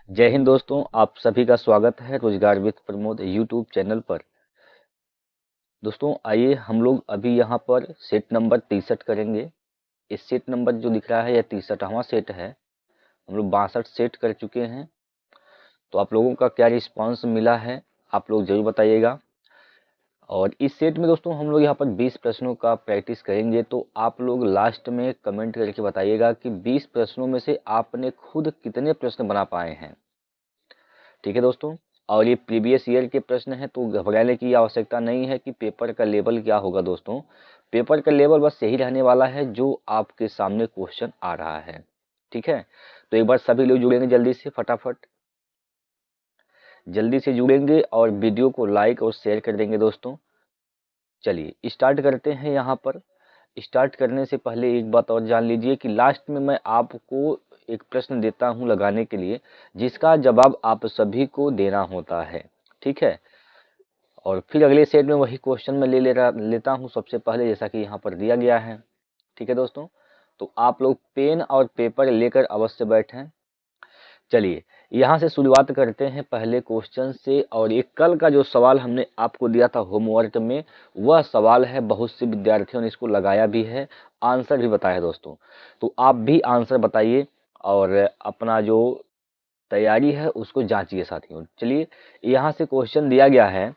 जय हिंद दोस्तों, आप सभी का स्वागत है रोजगार विद प्रमोद यूट्यूब चैनल पर। दोस्तों आइए हम लोग अभी यहाँ पर सेट नंबर 63 करेंगे। इस सेट नंबर जो दिख रहा है यह 63वां सेट है। हम लोग 62 सेट कर चुके हैं। तो आप लोगों का क्या रिस्पांस मिला है आप लोग जरूर बताइएगा। और इस सेट में दोस्तों हम लोग यहाँ पर 20 प्रश्नों का प्रैक्टिस करेंगे। तो आप लोग लास्ट में कमेंट करके बताइएगा कि 20 प्रश्नों में से आपने खुद कितने प्रश्न बना पाए हैं। ठीक है दोस्तों। और ये प्रीवियस ईयर के प्रश्न हैं तो घबराने की आवश्यकता नहीं है कि पेपर का लेवल क्या होगा दोस्तों। पेपर का लेवल बस यही रहने वाला है जो आपके सामने क्वेश्चन आ रहा है। ठीक है, तो एक बार सभी लोग जुड़ेंगे जल्दी से, फटाफट जल्दी से जुड़ेंगे और वीडियो को लाइक और शेयर कर देंगे दोस्तों। चलिए स्टार्ट करते हैं। यहाँ पर स्टार्ट करने से पहले एक बात और जान लीजिए कि लास्ट में मैं आपको एक प्रश्न देता हूं लगाने के लिए, जिसका जवाब आप सभी को देना होता है। ठीक है, और फिर अगले सेट में वही क्वेश्चन मैं लेता हूं सबसे पहले, जैसा कि यहाँ पर दिया गया है। ठीक है दोस्तों, तो आप लोग पेन और पेपर लेकर अवश्य बैठें। चलिए यहाँ से शुरुआत करते हैं पहले क्वेश्चन से। और ये कल का जो सवाल हमने आपको दिया था होमवर्क में, वह सवाल है, बहुत से विद्यार्थियों ने इसको लगाया भी है, आंसर भी बताया दोस्तों। तो आप भी आंसर बताइए और अपना जो तैयारी है उसको जांचिए साथियों। चलिए यहाँ से क्वेश्चन दिया गया है,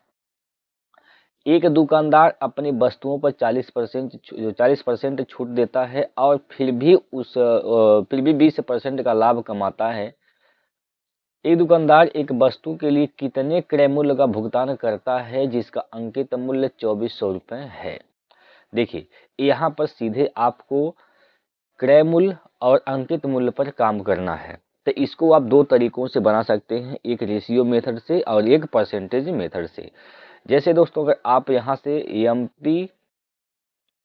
एक दुकानदार अपनी वस्तुओं पर 40% छूट देता है और फिर भी 20% का लाभ कमाता है। एक दुकानदार एक वस्तु के लिए कितने क्रय मूल्य का भुगतान करता है जिसका अंकित मूल्य 2400 रुपये है। देखिए यहाँ पर सीधे आपको क्रय मूल्य और अंकित मूल्य पर काम करना है। तो इसको आप दो तरीकों से बना सकते हैं, एक रेशियो मेथड से और एक परसेंटेज मेथड से। जैसे दोस्तों अगर आप यहाँ से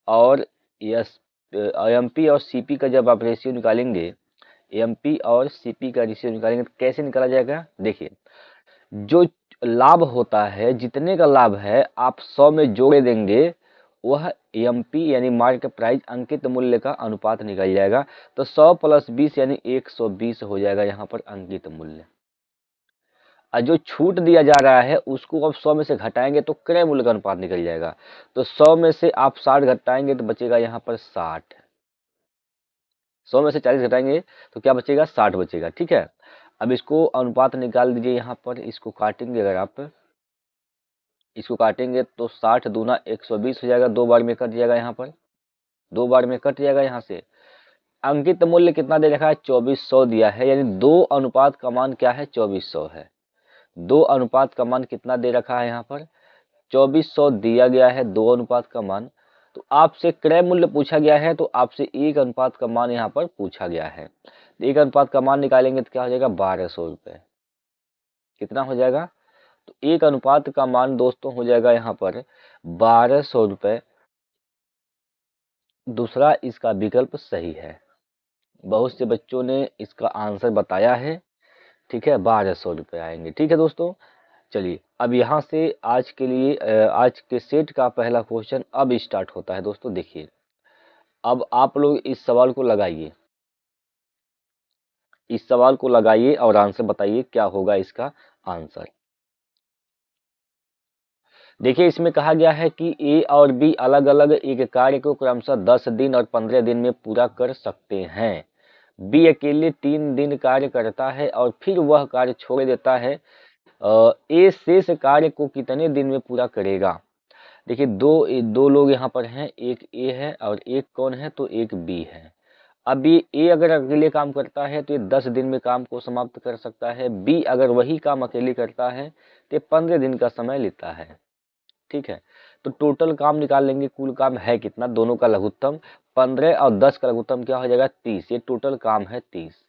और एस एमपी और सीपी का जब आप रेशियो निकालेंगे, एमपी और सीपी का रेशियो निकालेंगे तो कैसे निकाला जाएगा। देखिए जो लाभ होता है, जितने का लाभ है आप 100 में जोड़े देंगे, वह एमपी यानी मार्केट प्राइस अंकित मूल्य का अनुपात निकल जाएगा। तो 100 + 20 यानी 120 हो जाएगा यहाँ पर अंकित मूल्य। और जो छूट दिया जा रहा है उसको आप 100 में से घटाएंगे तो क्रय मूल्य का अनुपात निकल जाएगा। तो 100 में से आप 60 घटाएंगे तो बचेगा यहाँ पर 60। 100 में से 40 घटाएंगे तो क्या बचेगा, 60 बचेगा। ठीक है, अब इसको अनुपात निकाल दीजिए। यहाँ पर इसको काटेंगे, अगर आप इसको काटेंगे तो 60 दूना 120 हो जाएगा, 2 बार में कट जाएगा। यहाँ पर 2 बार में कट जाएगा। यहाँ से अंकित मूल्य कितना दे रखा है, 2400 दिया है, यानी 2 अनुपात का मान क्या है, 2400 है। 2 अनुपात का मान कितना दे रखा है, यहाँ पर 2400 दिया गया है, 2 अनुपात का मान। तो आपसे क्रय मूल्य पूछा गया है तो आपसे 1 अनुपात का मान यहाँ पर पूछा गया है। 1 अनुपात का मान निकालेंगे तो क्या हो जाएगा, 1200 रुपये। कितना हो जाएगा, तो 1 अनुपात का मान दोस्तों हो जाएगा यहाँ पर 1200 रुपये। दूसरा इसका विकल्प सही है। बहुत से बच्चों ने इसका आंसर बताया है। ठीक है, 1200 रुपये आएंगे। ठीक है दोस्तों, चलिए अब यहाँ से आज के लिए आज के सेट का पहला क्वेश्चन अब स्टार्ट होता है दोस्तों। देखिए अब आप लोग इस सवाल को लगाइए, इस सवाल को लगाइए और आंसर बताइए क्या होगा इसका आंसर। देखिए इसमें कहा गया है कि ए और बी अलग अलग एक कार्य को क्रमशः 10 दिन और 15 दिन में पूरा कर सकते हैं। बी अकेले 3 दिन कार्य करता है और फिर वह कार्य छोड़ देता है। ए शेष कार्य को कितने दिन में पूरा करेगा। देखिए दो दो लोग यहाँ पर हैं, एक ए है और एक कौन है, तो एक बी है। अब ये ए अगर अकेले काम करता है तो ये 10 दिन में काम को समाप्त कर सकता है। बी अगर वही काम अकेले करता है तो ये 15 दिन का समय लेता है। ठीक है, तो टोटल काम निकाल लेंगे, कुल काम है कितना, दोनों का लघुत्तम 15 और 10 का लघुत्तम क्या हो जाएगा, 30। ये टोटल काम है 30।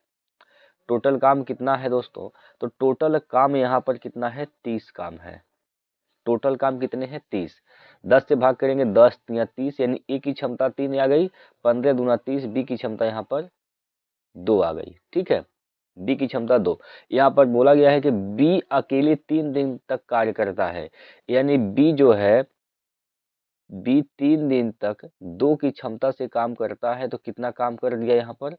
टोटल काम कितना है दोस्तों, तो टोटल काम यहाँ पर कितना है, 30 काम है। टोटल काम कितने हैं, 30। 10 से भाग करेंगे, 10 या 30, यानी ए की क्षमता 3 आ गई, 15 दूना 30, बी की क्षमता यहाँ पर 2 आ गई। ठीक है, बी की क्षमता 2। यहाँ पर बोला गया है कि बी अकेले 3 दिन तक कार्य करता है, यानी बी जो है, बी 3 दिन तक 2 की क्षमता से काम करता है। तो कितना काम कर दिया यहाँ पर,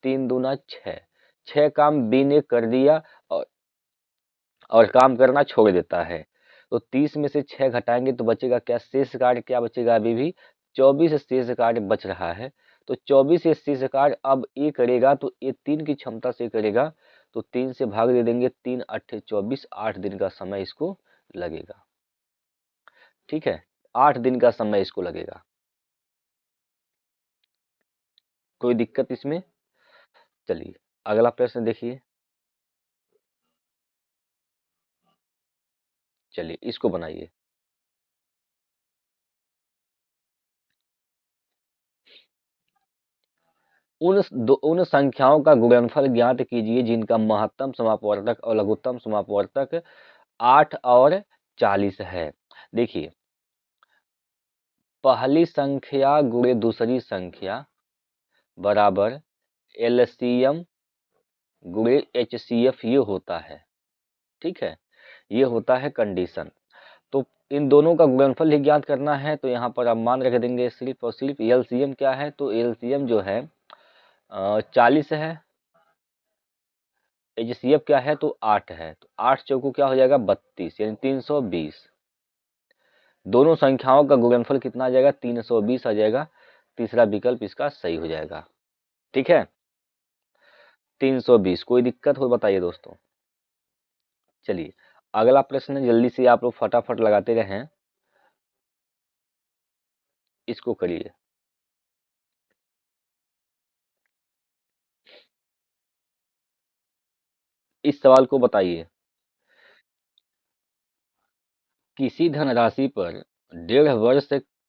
3 दूना 6, 6 काम बी ने कर दिया और काम करना छोड़ देता है। तो 30 में से 6 घटाएंगे तो बचेगा क्या, शेष कार्य क्या बचेगा, अभी भी 24 शेष कार्य बच रहा है। तो 24 शेष कार्य अब ये करेगा तो ये 3 की क्षमता से करेगा, तो 3 से भाग दे देंगे, 3 8 24, 8 दिन का समय इसको लगेगा। ठीक है, 8 दिन का समय इसको लगेगा। कोई दिक्कत इसमें? चलिए अगला प्रश्न देखिए। चलिए इसको बनाइए। उन संख्याओं का गुणनफल ज्ञात कीजिए जिनका महत्तम समापवर्तक और लघुत्तम समापवर्तक 8 और 40 है। देखिए, पहली संख्या गुणे दूसरी संख्या बराबर एलसीएम गुणे एचसीएफ, ये होता है। ठीक है, ये होता है कंडीशन। तो इन दोनों का गुणनफल ही ज्ञात करना है, तो यहाँ पर आप मान रख देंगे सिर्फ और सिर्फ एलसीएम क्या है, तो एलसीएम जो है 40 है, एचसीएफ क्या है तो 8 है, तो 8 चौको क्या हो जाएगा 32, यानी 320। दोनों संख्याओं का गुणनफल कितना आ जाएगा 320 आ जाएगा। तीसरा विकल्प इसका सही हो जाएगा। ठीक है, 320। कोई दिक्कत हो बताइए दोस्तों। चलिए अगला प्रश्न जल्दी से आप लोग फटाफट लगाते रहें, इसको करिए। इस सवाल को बताइए। किसी धनराशि पर 1.5 वर्ष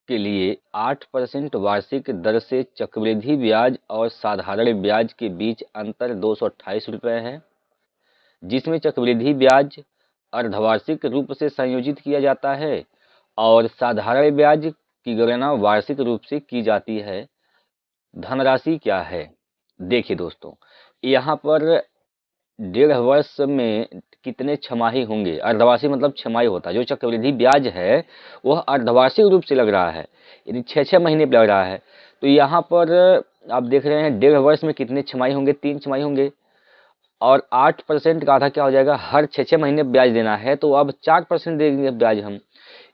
के लिए 8% वार्षिक दर से चक्रवृद्धि ब्याज और साधारण ब्याज के बीच अंतर 228 रुपये है, जिसमें चक्रवृद्धि ब्याज अर्धवार्षिक रूप से संयोजित किया जाता है और साधारण ब्याज की गणना वार्षिक रूप से की जाती है। धनराशि क्या है? देखिए दोस्तों, यहाँ पर 1.5 वर्ष में कितने छमाही होंगे, अर्धवार्षिक मतलब छमाही होता है। जो चक्रवृद्धि ब्याज है वह अर्धवार्षिक रूप से लग रहा है, यानी 6-6 महीने पे लग रहा है। तो यहाँ पर आप देख रहे हैं 1.5 वर्ष में कितने छमाही होंगे, 3 छमाही होंगे, और 8% का आधा क्या हो जाएगा, हर 6-6 महीने ब्याज देना है, तो अब 4% देंगे ब्याज हम,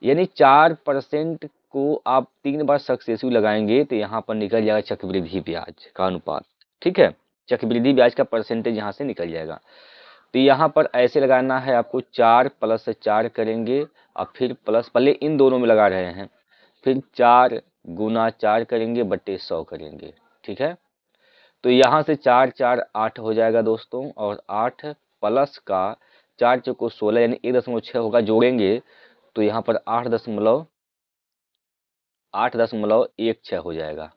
यानी 4% को आप 3 बार सक्सेसिव लगाएंगे तो यहाँ पर निकल जाएगा चक्रवृद्धि ब्याज का अनुपात। ठीक है, चक्रवृद्धि ब्याज का परसेंटेज यहाँ से निकल जाएगा। तो यहाँ पर ऐसे लगाना है आपको, 4 + 4 करेंगे और फिर प्लस, पहले इन दोनों में लगा रहे हैं, फिर 4 × 4 करेंगे बटे 100 करेंगे। ठीक है, तो यहाँ से 4 4 8 हो जाएगा दोस्तों, और 8 प्लस का 4 चौको 16, यानी 1.6 होगा, जोड़ेंगे तो यहाँ पर 8.16 हो जाएगा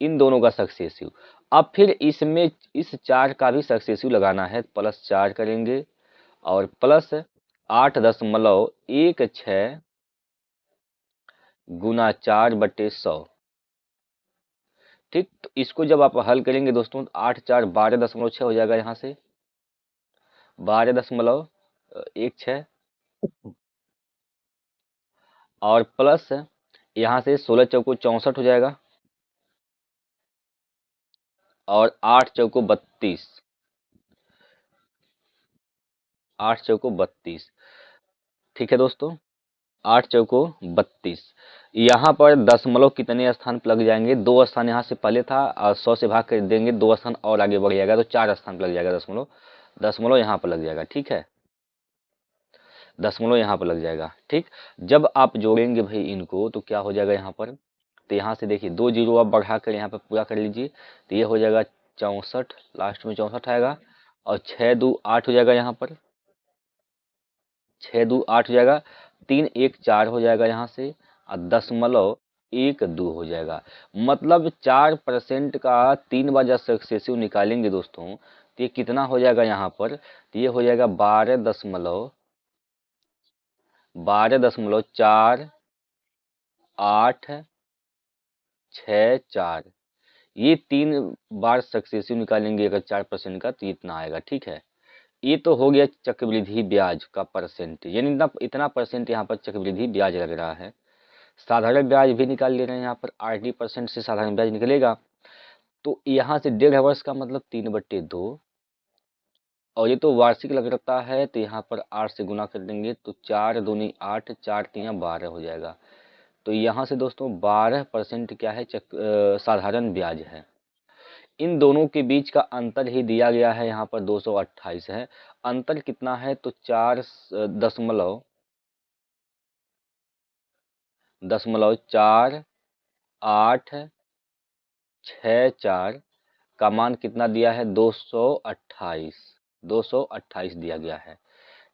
इन दोनों का सक्सेसिव। अब फिर इसमें इस 4 का भी सक्सेसिव लगाना है, +4 करेंगे और प्लस 8.16 × 4/100। ठीक, तो इसको जब आप हल करेंगे दोस्तों, 8 4 12.6 हो जाएगा, यहाँ से 12.16 और प्लस यहाँ से 16 चौको 64 हो जाएगा, और 8 चौको 32, 8 चौको 32। ठीक है दोस्तों, 8 चौको 32। यहाँ पर दशमलव कितने स्थान पर लग जाएंगे, 2 स्थान यहाँ से पहले था और 100 से भाग कर देंगे, 2 स्थान और आगे बढ़ जाएगा, तो 4 स्थान पर लग जाएगा दशमलव, दशमलव यहाँ पर लग जाएगा। ठीक है, दशमलव यहाँ पर लग जाएगा। ठीक, जब आप जोड़ेंगे भाई इनको तो क्या हो जाएगा यहाँ पर, तो यहाँ से देखिए 2 जीरो आप बढ़ा कर यहाँ पर पूरा कर लीजिए, तो ये हो जाएगा 64, लास्ट में 64 आएगा, और 6 2 8 हो जाएगा, यहाँ पर 6 2 8 हो जाएगा, 3 1 4 हो जाएगा यहाँ से, और दशमलव 1 2 हो जाएगा। मतलब 4% का 3 बार जब सक्सेसिव निकालेंगे दोस्तों, तो ये कितना हो जाएगा यहाँ पर, तो ये हो जाएगा 12.4 ये 3 बार सक्सेसिव निकालेंगे अगर 4% का, तो इतना आएगा। ठीक है, ये तो हो गया चक्रवृद्धि ब्याज का परसेंटेज, यानी इतना इतना परसेंट यहाँ पर चक्रवृद्धि ब्याज लग रहा है। साधारण ब्याज भी निकाल ले रहे हैं, यहाँ पर 80% से साधारण ब्याज निकलेगा। तो यहाँ से 1.5 वर्ष का मतलब 3/2, और ये तो वार्षिक लग रहा है, तो यहाँ पर 8 से गुना कर देंगे तो 4 दूनी 8, 4 तिया 12 हो जाएगा। तो यहाँ से दोस्तों 12% क्या है, साधारण ब्याज है। इन दोनों के बीच का अंतर ही दिया गया है, यहाँ पर 228 है। अंतर कितना है, तो 4.4864 का मान कितना दिया है, 228, 228 दिया गया है।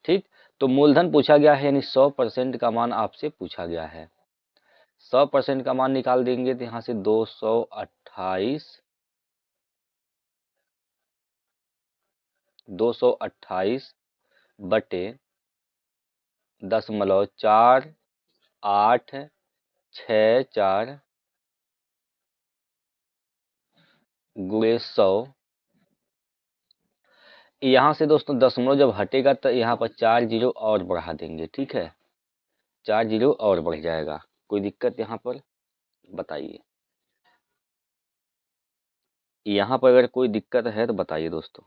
ठीक, तो मूलधन पूछा गया है, यानी 100% का मान आपसे पूछा गया है। 100% का मान निकाल देंगे तो यहाँ से 228 बटे 0.4864 गुणे 100। यहाँ से दोस्तों दशमलव जब हटेगा तो यहाँ पर 4 जीरो और बढ़ा देंगे। ठीक है, 4 जीरो और बढ़ जाएगा। कोई दिक्कत यहाँ पर बताइए, यहाँ पर अगर कोई दिक्कत है तो बताइए दोस्तों।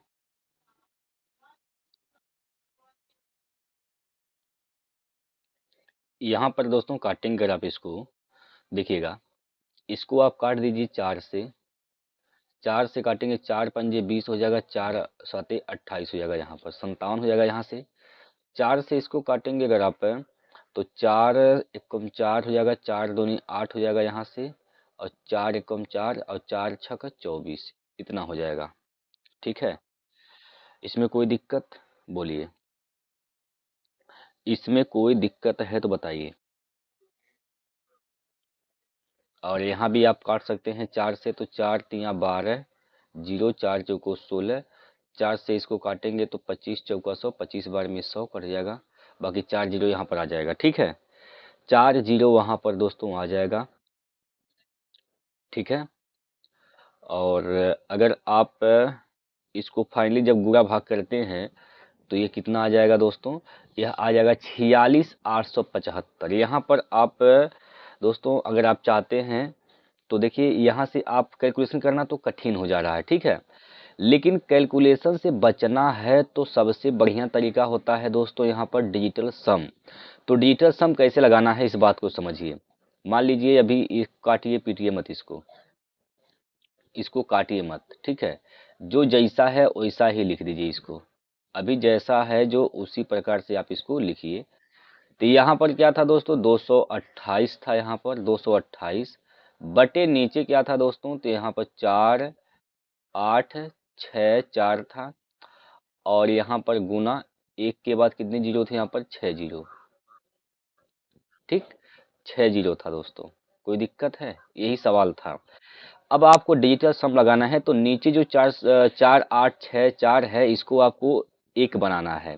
यहाँ पर दोस्तों काटेंगे, अगर आप इसको देखिएगा, इसको आप काट दीजिए 4 से, 4 से काटेंगे, 4 पंजे 20 हो जाएगा, 4 साते 28 हो जाएगा, यहाँ पर 57 हो जाएगा। यहाँ से 4 से इसको काटेंगे अगर आप, तो 4 एकम 4 हो जाएगा, 4 दूनी 8 हो जाएगा यहाँ से, और 4 एकम 4 और 4 छक 24, इतना हो जाएगा। ठीक है, इसमें कोई दिक्कत बोलिए, इसमें कोई दिक्कत है तो बताइए। और यहाँ भी आप काट सकते हैं 4 से, तो 4 तिया 12, जीरो 4 चौको 16, 4 से इसको काटेंगे तो 25 चौका 100, 25 बार में 100 कट जाएगा, बाकी 4 जीरो यहाँ पर आ जाएगा। ठीक है, 4 जीरो वहाँ पर दोस्तों आ जाएगा। ठीक है, और अगर आप इसको फाइनली जब गुणा भाग करते हैं तो ये कितना आ जाएगा दोस्तों, यह आ जाएगा 46,875। यहाँ पर आप दोस्तों अगर आप चाहते हैं तो देखिए, यहाँ से आप कैलकुलेशन करना तो कठिन हो जा रहा है। ठीक है, लेकिन कैलकुलेशन से बचना है तो सबसे बढ़िया तरीका होता है दोस्तों यहाँ पर डिजिटल सम। तो डिजिटल सम कैसे लगाना है, इस बात को समझिए। मान लीजिए अभी काटिए पीटिए मत, इसको काटिए मत। ठीक है, जो जैसा है वैसा ही लिख दीजिए इसको। अभी जैसा है जो उसी प्रकार से आप इसको लिखिए। तो यहाँ पर क्या था दोस्तों, 228 था, यहाँ पर 228 बटे नीचे क्या था दोस्तों, तो यहाँ पर 4 8 6 4 था, और यहाँ पर गुना एक के बाद कितने जीरो थे, यहाँ पर 6 जीरो। ठीक, 6 जीरो था दोस्तों। कोई दिक्कत है, यही सवाल था। अब आपको डिजिटल सम लगाना है, तो नीचे जो 4 8 6 4 है, इसको आपको एक बनाना है।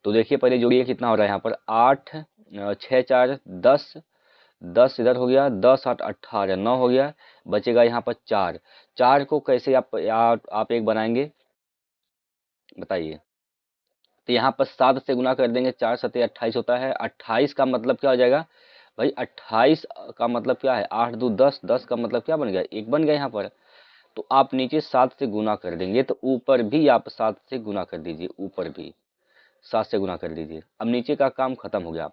तो देखिए पहले जोड़िए, कितना हो रहा है यहाँ पर, 8 6 4 10, 10 इधर हो गया, 10 8 18 9 हो गया, बचेगा यहाँ पर 4। 4 को कैसे आप एक बनाएंगे बताइए। तो यहाँ पर 7 से गुना कर देंगे, 4 सत्ते 28 होता है। 28 का मतलब क्या हो जाएगा भाई, 28 का मतलब क्या है, 8 दो 10, 10 का मतलब क्या बन गया, एक बन गया यहाँ पर। तो आप नीचे 7 से गुना कर देंगे, तो ऊपर भी आप 7 से गुना कर दीजिए, ऊपर भी 7 से गुना कर दीजिए। अब नीचे का काम खत्म हो गया।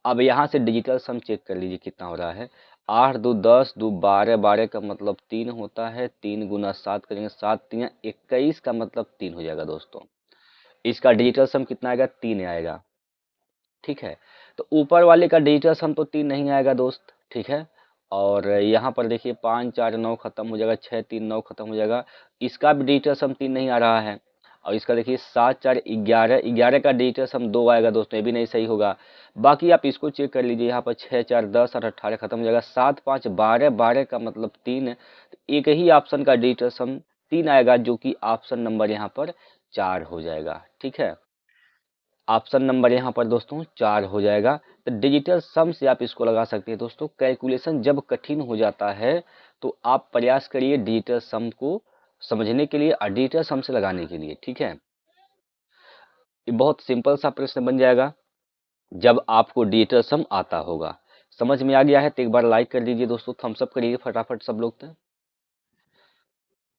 अब यहाँ से डिजिटल सम चेक कर लीजिए कितना हो रहा है। 8 दो 10, दो 12, 12 का मतलब 3 होता है, 3 गुना 7 करेंगे, 7 तिया 21 का मतलब 3 हो जाएगा दोस्तों। इसका डिजिटल सम कितना आएगा, 3 आएगा। ठीक है, तो ऊपर वाले का डिजिटल सम तो 3 नहीं आएगा दोस्त। ठीक है, और यहाँ पर देखिए 5 4 9 खत्म हो जाएगा, 6 3 9 खत्म हो जाएगा, इसका भी डिजिटल सम 3 नहीं आ रहा है। और इसका देखिए 7 4 11, 11 का डिजिटल सम 2 आएगा दोस्तों, ये भी नहीं सही होगा। बाकी आप इसको चेक कर लीजिए, यहाँ पर 6 4 10 और 18 खत्म हो जाएगा, 7 5 12, 12 का मतलब 3। एक ही ऑप्शन का डिजिटल सम 3 आएगा, जो कि ऑप्शन नंबर यहाँ पर 4 हो जाएगा। ठीक है, ऑप्शन नंबर यहाँ पर दोस्तों 4 हो जाएगा। तो डिजिटल सम से आप इसको लगा सकते हैं दोस्तों। कैलकुलेशन जब कठिन हो जाता है तो आप प्रयास करिए डिजिटल सम को समझने के लिए और डिजिटल सम से लगाने के लिए। ठीक है, ये बहुत सिंपल सा प्रश्न बन जाएगा जब आपको डिजिटल सम आता होगा। समझ में आ गया है तो एक बार लाइक कर दीजिए दोस्तों, थम्स अप करिए फटाफट सब लोग। तो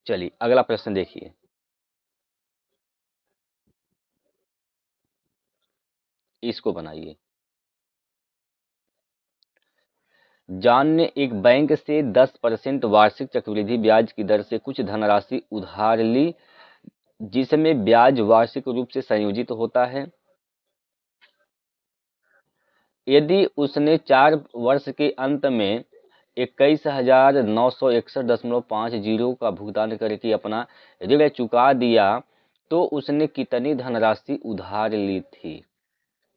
चलिए अगला प्रश्न देखिए। इसको बनाइए। जॉन ने एक बैंक से 10% वार्षिक चक्रवृद्धि ब्याज की दर से कुछ धनराशि उधार ली, जिसमें ब्याज वार्षिक रूप से संयोजित होता है। यदि उसने 4 वर्ष के अंत में 21,961.50 का भुगतान करके अपना ऋण चुका दिया तो उसने कितनी धनराशि उधार ली थी?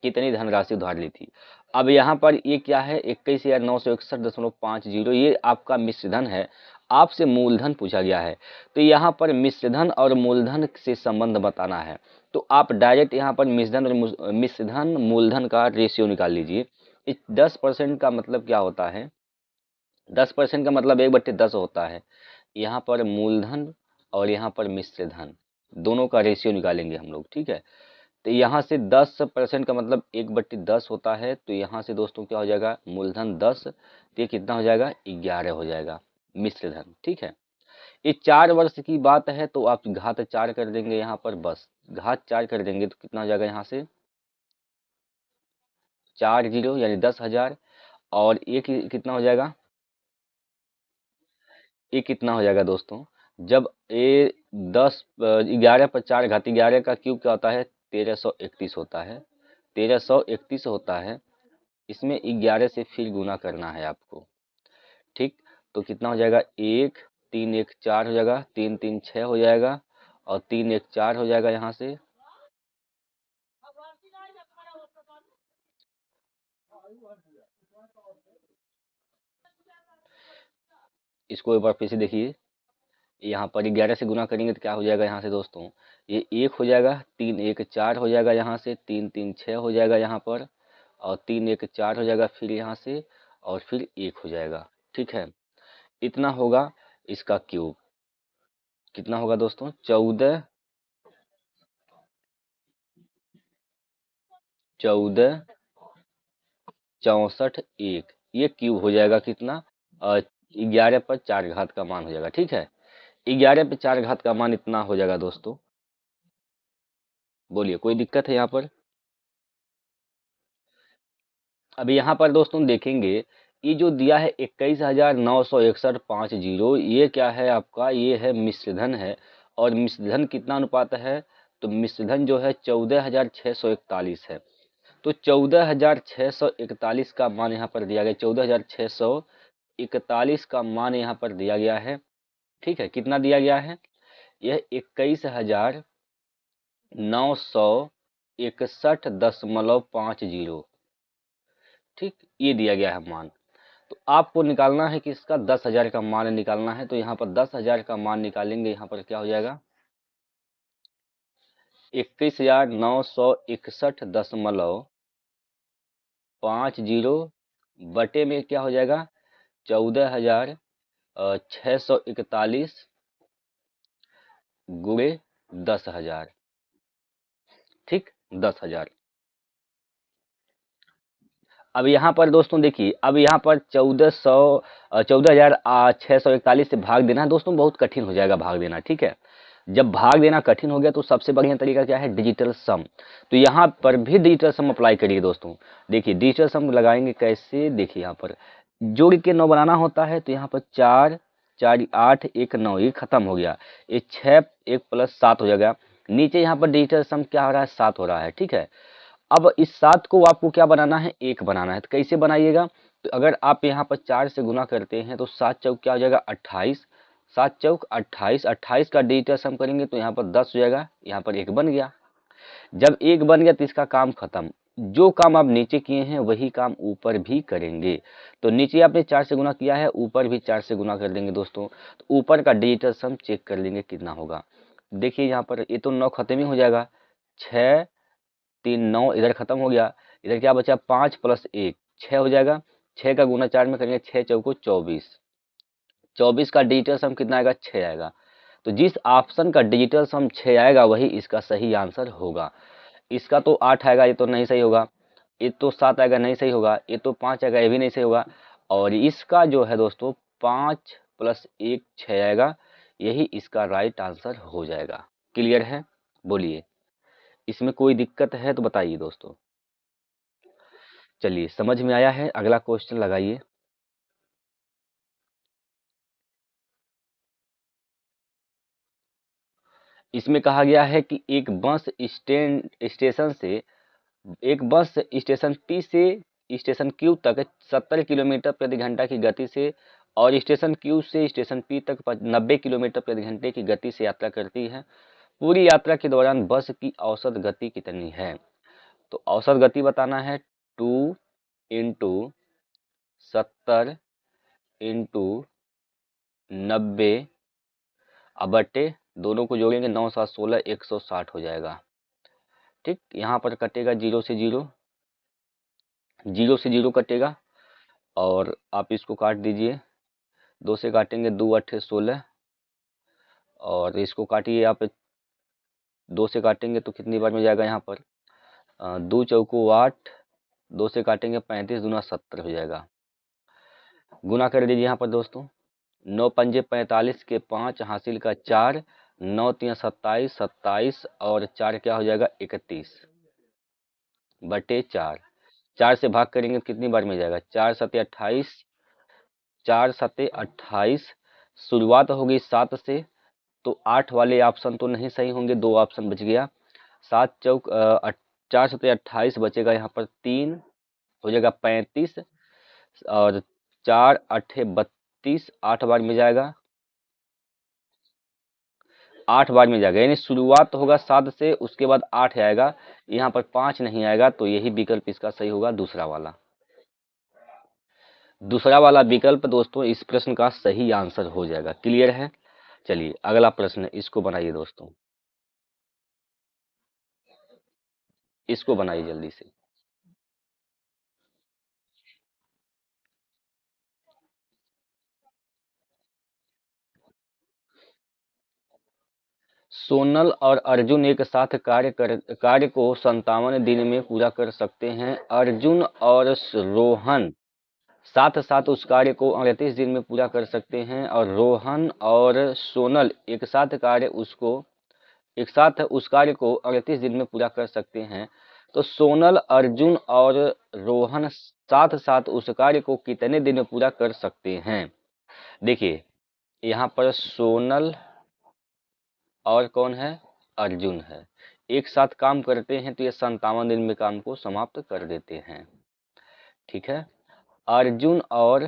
कितनी धनराशि उधार ली थी? अब यहाँ पर ये क्या है, 21,961.50, ये आपका मिश्रधन है। आपसे मूलधन पूछा गया है, तो यहाँ पर मिश्रधन और मूलधन से संबंध बताना है। तो आप डायरेक्ट यहाँ पर मिश्रधन मूलधन का रेशियो निकाल लीजिए। इस 10% का मतलब क्या होता है? 10% का मतलब 1/10 होता है। यहाँ पर मूलधन और यहाँ पर मिश्रधन, दोनों का रेशियो निकालेंगे हम लोग, ठीक है। तो यहाँ से 10% का मतलब 1/10 होता है। तो यहाँ से दोस्तों क्या हो जाएगा, मूलधन 10, तो ये कितना हो जाएगा, 11 हो जाएगा मिश्रधन, ठीक है। ये 4 वर्ष की बात है, तो आप घात 4 कर देंगे यहाँ पर, बस घात 4 कर देंगे तो कितना हो जाएगा, यहाँ से 4 जीरो यानी 10,000, और ये कितना हो जाएगा, ये कितना हो जाएगा दोस्तों, जब ये 11 पर 4 घात 11 का क्यूब क्या होता है, 1331 होता है, 1331 होता है। इसमें 11 से फिर गुना करना है आपको, ठीक। तो कितना हो जाएगा, 1 3 1 4 हो जाएगा, 3 3 6 हो जाएगा, और 3 1 4 हो जाएगा यहाँ से। इसको एक बार फिर से देखिए, यहाँ पर 11 से गुना करेंगे तो क्या हो जाएगा यहाँ से दोस्तों, ये 1 हो जाएगा, 3 1 4 हो जाएगा यहाँ से, 3 3 6 हो जाएगा यहाँ पर, और 3 1 4 हो जाएगा फिर यहाँ से, और फिर 1 हो जाएगा, ठीक है। इतना होगा इसका क्यूब। कितना होगा दोस्तों, 14 14 64 1, ये क्यूब हो जाएगा कितना, 11 पर 4 घात का मान हो जाएगा, ठीक है। 11 पे 4 घात का मान इतना हो जाएगा दोस्तों। बोलिए, कोई दिक्कत है यहाँ पर? अब यहाँ पर दोस्तों देखेंगे, ये जो दिया है 21,961.50, ये क्या है आपका, ये है मिश्रधन है। और मिश्रधन कितना अनुपात है, तो मिश्रधन जो है 14,641 है। तो 14,641 का मान यहाँ पर दिया गया, 14,641 का मान यहाँ पर दिया गया है, ठीक है। कितना दिया गया है, यह 21,961.50, ठीक, ये दिया गया है मान। तो आपको निकालना है कि इसका 10,000 का मान निकालना है। तो यहाँ पर 10,000 का मान निकालेंगे, यहाँ पर क्या हो जाएगा, 21,961.50 बटे में क्या हो जाएगा, 14,641 गुणे 10,000, ठीक, 10,000। अब यहाँ पर दोस्तों देखिए, अब यहाँ पर 14,641 से भाग देना है दोस्तों, बहुत कठिन हो जाएगा भाग देना, ठीक है। जब भाग देना कठिन हो गया तो सबसे बढ़िया तरीका क्या है, डिजिटल सम। तो यहाँ पर भी डिजिटल सम अप्लाई करिए दोस्तों। देखिए डिजिटल सम लगाएंगे कैसे, देखिए यहाँ पर जोड़ के 9 बनाना होता है। तो यहाँ पर 4 4 8 1 9, ये खत्म हो गया, ये 6 1 प्लस 7 हो जाएगा। नीचे यहाँ पर डिजिटल सम क्या हो रहा है, 7 हो रहा है, ठीक है। अब इस 7 को आपको क्या बनाना है, 1 बनाना है। तो कैसे बनाइएगा, तो अगर आप यहाँ पर 4 से गुना करते हैं तो 7 चौक क्या हो जाएगा, 28, 7 चौक 28, 28 का डिजिटल सम करेंगे तो यहाँ पर 10 हो जाएगा, यहाँ पर 1 बन गया। जब 1 बन गया तो इसका काम खत्म। जो काम आप नीचे किए हैं वही काम ऊपर भी करेंगे। तो नीचे आपने 4 से गुना किया है, ऊपर भी 4 से गुना कर देंगे दोस्तों। तो ऊपर का डिजिटल सम चेक कर लेंगे कितना होगा। देखिए यहाँ पर ये तो 9 खत्म ही हो जाएगा, 6 3 9 इधर खत्म हो गया। इधर क्या बचा, 5 प्लस 1 6 हो जाएगा। 6 का गुना 4 में करेंगे, 6 चौको 24, 24 का डिजिटल सम कितना आएगा, 6 आएगा। तो जिस ऑप्शन का डिजिटल सम 6 आएगा वही इसका सही आंसर होगा। इसका तो 8 आएगा, ये तो नहीं सही होगा। ये तो 7 आएगा, नहीं सही होगा। ये तो 5 आएगा, ये भी नहीं सही होगा। और इसका जो है दोस्तों 5 प्लस 1 6 आएगा, यही इसका राइट आंसर हो जाएगा। क्लियर है? बोलिए, इसमें कोई दिक्कत है तो बताइए दोस्तों। चलिए समझ में आया है, अगला क्वेश्चन लगाइए। इसमें कहा गया है कि एक बस स्टेशन P से स्टेशन Q तक 70 किलोमीटर प्रति घंटा की गति से और स्टेशन Q से स्टेशन P तक 90 किलोमीटर प्रति घंटे की गति से यात्रा करती है। पूरी यात्रा के दौरान बस की औसत गति कितनी है? तो औसत गति बताना है 2 इंटू 70 इंटू 90 अब बटे दोनों को जोड़ेंगे 9 7 16 160 हो जाएगा। ठीक, यहाँ पर कटेगा 0 से 0 कटेगा और आप इसको काट दीजिए। 2 से काटेंगे 2 8 16 और इसको काटिए आप 2 से काटेंगे तो कितनी बार में जाएगा यहाँ पर 2 चौको 8, 2 से काटेंगे 35 दूना 70 हो जाएगा। गुना कर दीजिए यहाँ पर दोस्तों, 9 पंजे 45 के 5 हासिल का 4, 9 3 27 27 और 4 क्या हो जाएगा 31 बटे 4। 4 से भाग करेंगे तो कितनी बार में जाएगा 4 सते 28, 4 सते 28। शुरुआत होगी 7 से तो 8 वाले ऑप्शन तो नहीं सही होंगे, 2 ऑप्शन बच गया। 7 चौक 4 सते 28 बचेगा यहाँ पर 3 हो जाएगा 35 और 4 8 32 8 बार में जाएगा 8 बार में जाएगा, यानी शुरुआत होगा 7 से उसके बाद 8 आएगा, यहाँ पर 5 नहीं आएगा। तो यही विकल्प इसका सही होगा, दूसरा वाला विकल्प दोस्तों इस प्रश्न का सही आंसर हो जाएगा। क्लियर है? चलिए अगला प्रश्न, इसको बनाइए दोस्तों, इसको बनाइए जल्दी से। सोनल और अर्जुन एक साथ कार्य को 57 दिन में पूरा कर सकते हैं। अर्जुन और रोहन साथ साथ उस कार्य को 38 दिन में पूरा कर सकते हैं और रोहन और सोनल एक साथ उस कार्य को 38 दिन में पूरा कर सकते हैं। तो सोनल, अर्जुन और रोहन साथ साथ उस कार्य को कितने दिन में पूरा कर सकते हैं? देखिए यहाँ पर सोनल और कौन है, अर्जुन है, एक साथ काम करते हैं तो ये 57 दिन में काम को समाप्त कर देते हैं। ठीक है, अर्जुन और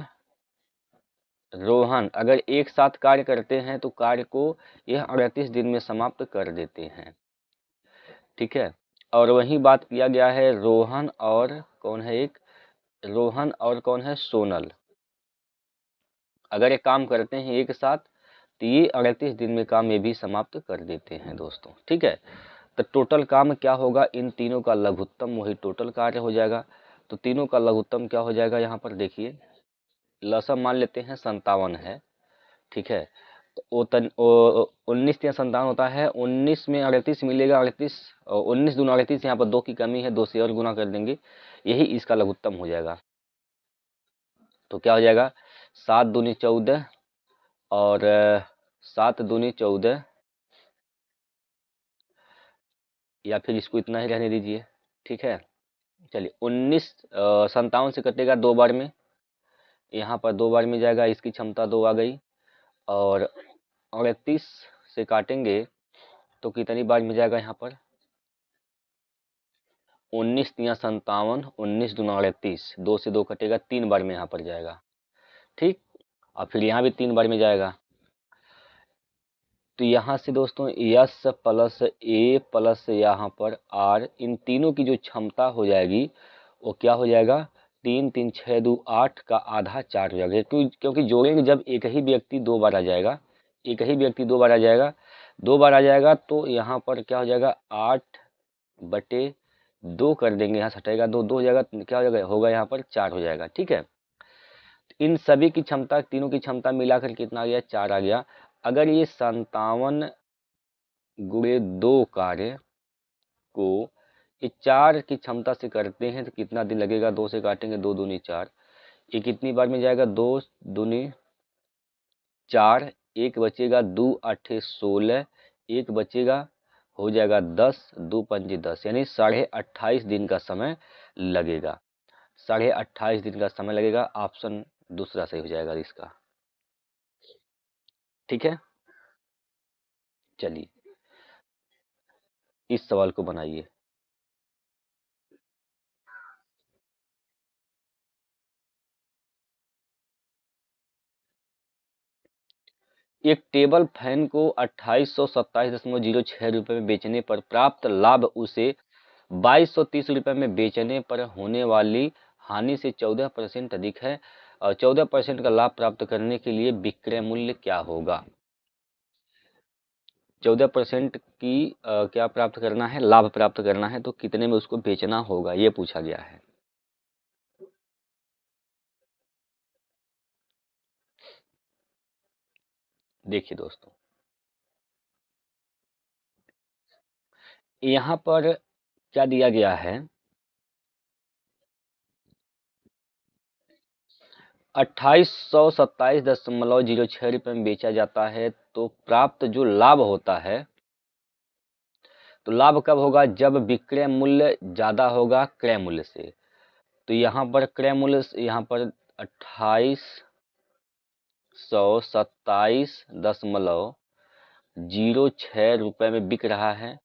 रोहन अगर एक साथ कार्य करते हैं तो कार्य को यह 38 दिन में समाप्त कर देते हैं। ठीक है, और वही बात किया गया है रोहन और कौन है, रोहन और कौन है, सोनल, अगर ये काम करते हैं एक साथ तो ये 38 दिन में काम ये भी समाप्त कर देते हैं दोस्तों। ठीक है, तो टोटल काम क्या होगा, इन तीनों का लघुत्तम वही टोटल कार्य हो जाएगा। तो तीनों का लघुत्तम क्या हो जाएगा, यहाँ पर देखिए लसम मान लेते हैं 57 है। ठीक है, तो 19 या 57 होता है, 19 में 38 मिलेगा, 38 19 दूना 38, यहाँ पर 2 की कमी है, 2 से और गुना कर देंगे, यही इसका लघुत्तम हो जाएगा। तो क्या हो जाएगा 7 दूनी 14 और 7 दूनी 14 या फिर इसको इतना ही रहने दीजिए। ठीक है, चलिए 19 57 से कटेगा 2 बार में, यहाँ पर 2 बार में जाएगा, इसकी क्षमता 2 आ गई और 38 से काटेंगे तो कितनी बार में जाएगा, यहाँ पर 19 या 57, 19 दूना 38, 2 से 2 कटेगा, 3 बार में यहाँ पर जाएगा। ठीक, और फिर यहाँ भी 3 बार में जाएगा। तो यहाँ से दोस्तों यस प्लस ए प्लस यहाँ पर आर, इन तीनों की जो क्षमता हो जाएगी वो क्या हो जाएगा, 3 3 6 2 8 का आधा 4 हो जाएगा, क्योंकि जोड़ेंगे जब एक ही व्यक्ति 2 बार आ जाएगा, एक ही व्यक्ति 2 बार आ जाएगा, 2 बार आ जाएगा तो यहाँ पर क्या हो जाएगा 8 बटे 2 कर देंगे, यहाँ से हटेगा 2 2 हो जाएगा, क्या हो जाएगा, होगा यहाँ पर 4 हो जाएगा। ठीक है, इन सभी की क्षमता, तीनों की क्षमता मिलाकर कितना आ गया, 4 आ गया। अगर ये 57 गुणे 2 कार्य को ये 4 की क्षमता से करते हैं तो कितना दिन लगेगा, 2 से काटेंगे, 2 दूनी 4, ये कितनी बार में जाएगा, 2 दूनी 4, एक बचेगा, 2 8 16, एक बचेगा, हो जाएगा 10, 2 पंजे 10, यानी 28.5 दिन का समय लगेगा। 28.5 दिन का समय लगेगा। ऑप्शन दूसरा सही हो जाएगा इसका। ठीक है, चलिए इस सवाल को बनाइए। एक टेबल फैन को 2827.06 रुपये में बेचने पर प्राप्त लाभ उसे 2230 रुपये में बेचने पर होने वाली हानि से 14% अधिक है और 14% का लाभ प्राप्त करने के लिए विक्रय मूल्य क्या होगा। 14% की क्या प्राप्त करना है, लाभ प्राप्त करना है, तो कितने में उसको बेचना होगा ये पूछा गया है। देखिए दोस्तों, यहाँ पर क्या दिया गया है, 2827.06 रुपये में बेचा जाता है। तो प्राप्त जो लाभ होता है, तो लाभ कब होगा, जब विक्रय मूल्य ज्यादा होगा क्रय मूल्य से। तो यहाँ पर क्रय मूल्य, यहाँ पर 2827.06 रुपये में बिक रहा है,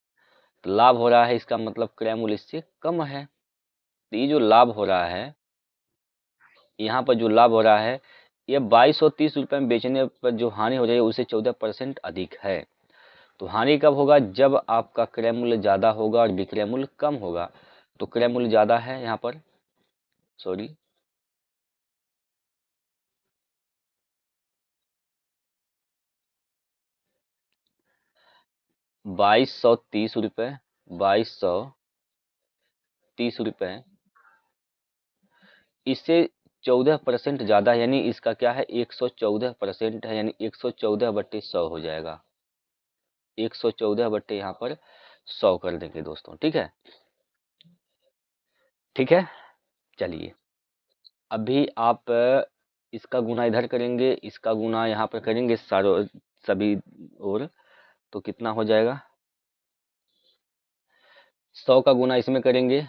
तो लाभ हो रहा है, इसका मतलब क्रय मूल्य इससे कम है। तो ये जो लाभ हो रहा है, यहाँ पर जो लाभ हो रहा है, ये 2230 रुपये में बेचने पर जो हानि हो जाएगी उससे 14% अधिक है। तो हानि कब होगा, जब आपका क्रय मूल्य ज़्यादा होगा और विक्रय मूल्य कम होगा। तो क्रय मूल्य ज़्यादा है यहाँ पर, सॉरी 2230 रुपये, 2230 रुपये, इससे 14% ज़्यादा, यानी इसका क्या है 114% है, यानी 114/100 हो जाएगा। 114 यहाँ पर 100 कर देंगे दोस्तों। ठीक है, ठीक है, चलिए अभी आप इसका गुना इधर करेंगे, इसका गुना यहाँ पर करेंगे सभी और, तो कितना हो जाएगा, 100 का गुना इसमें करेंगे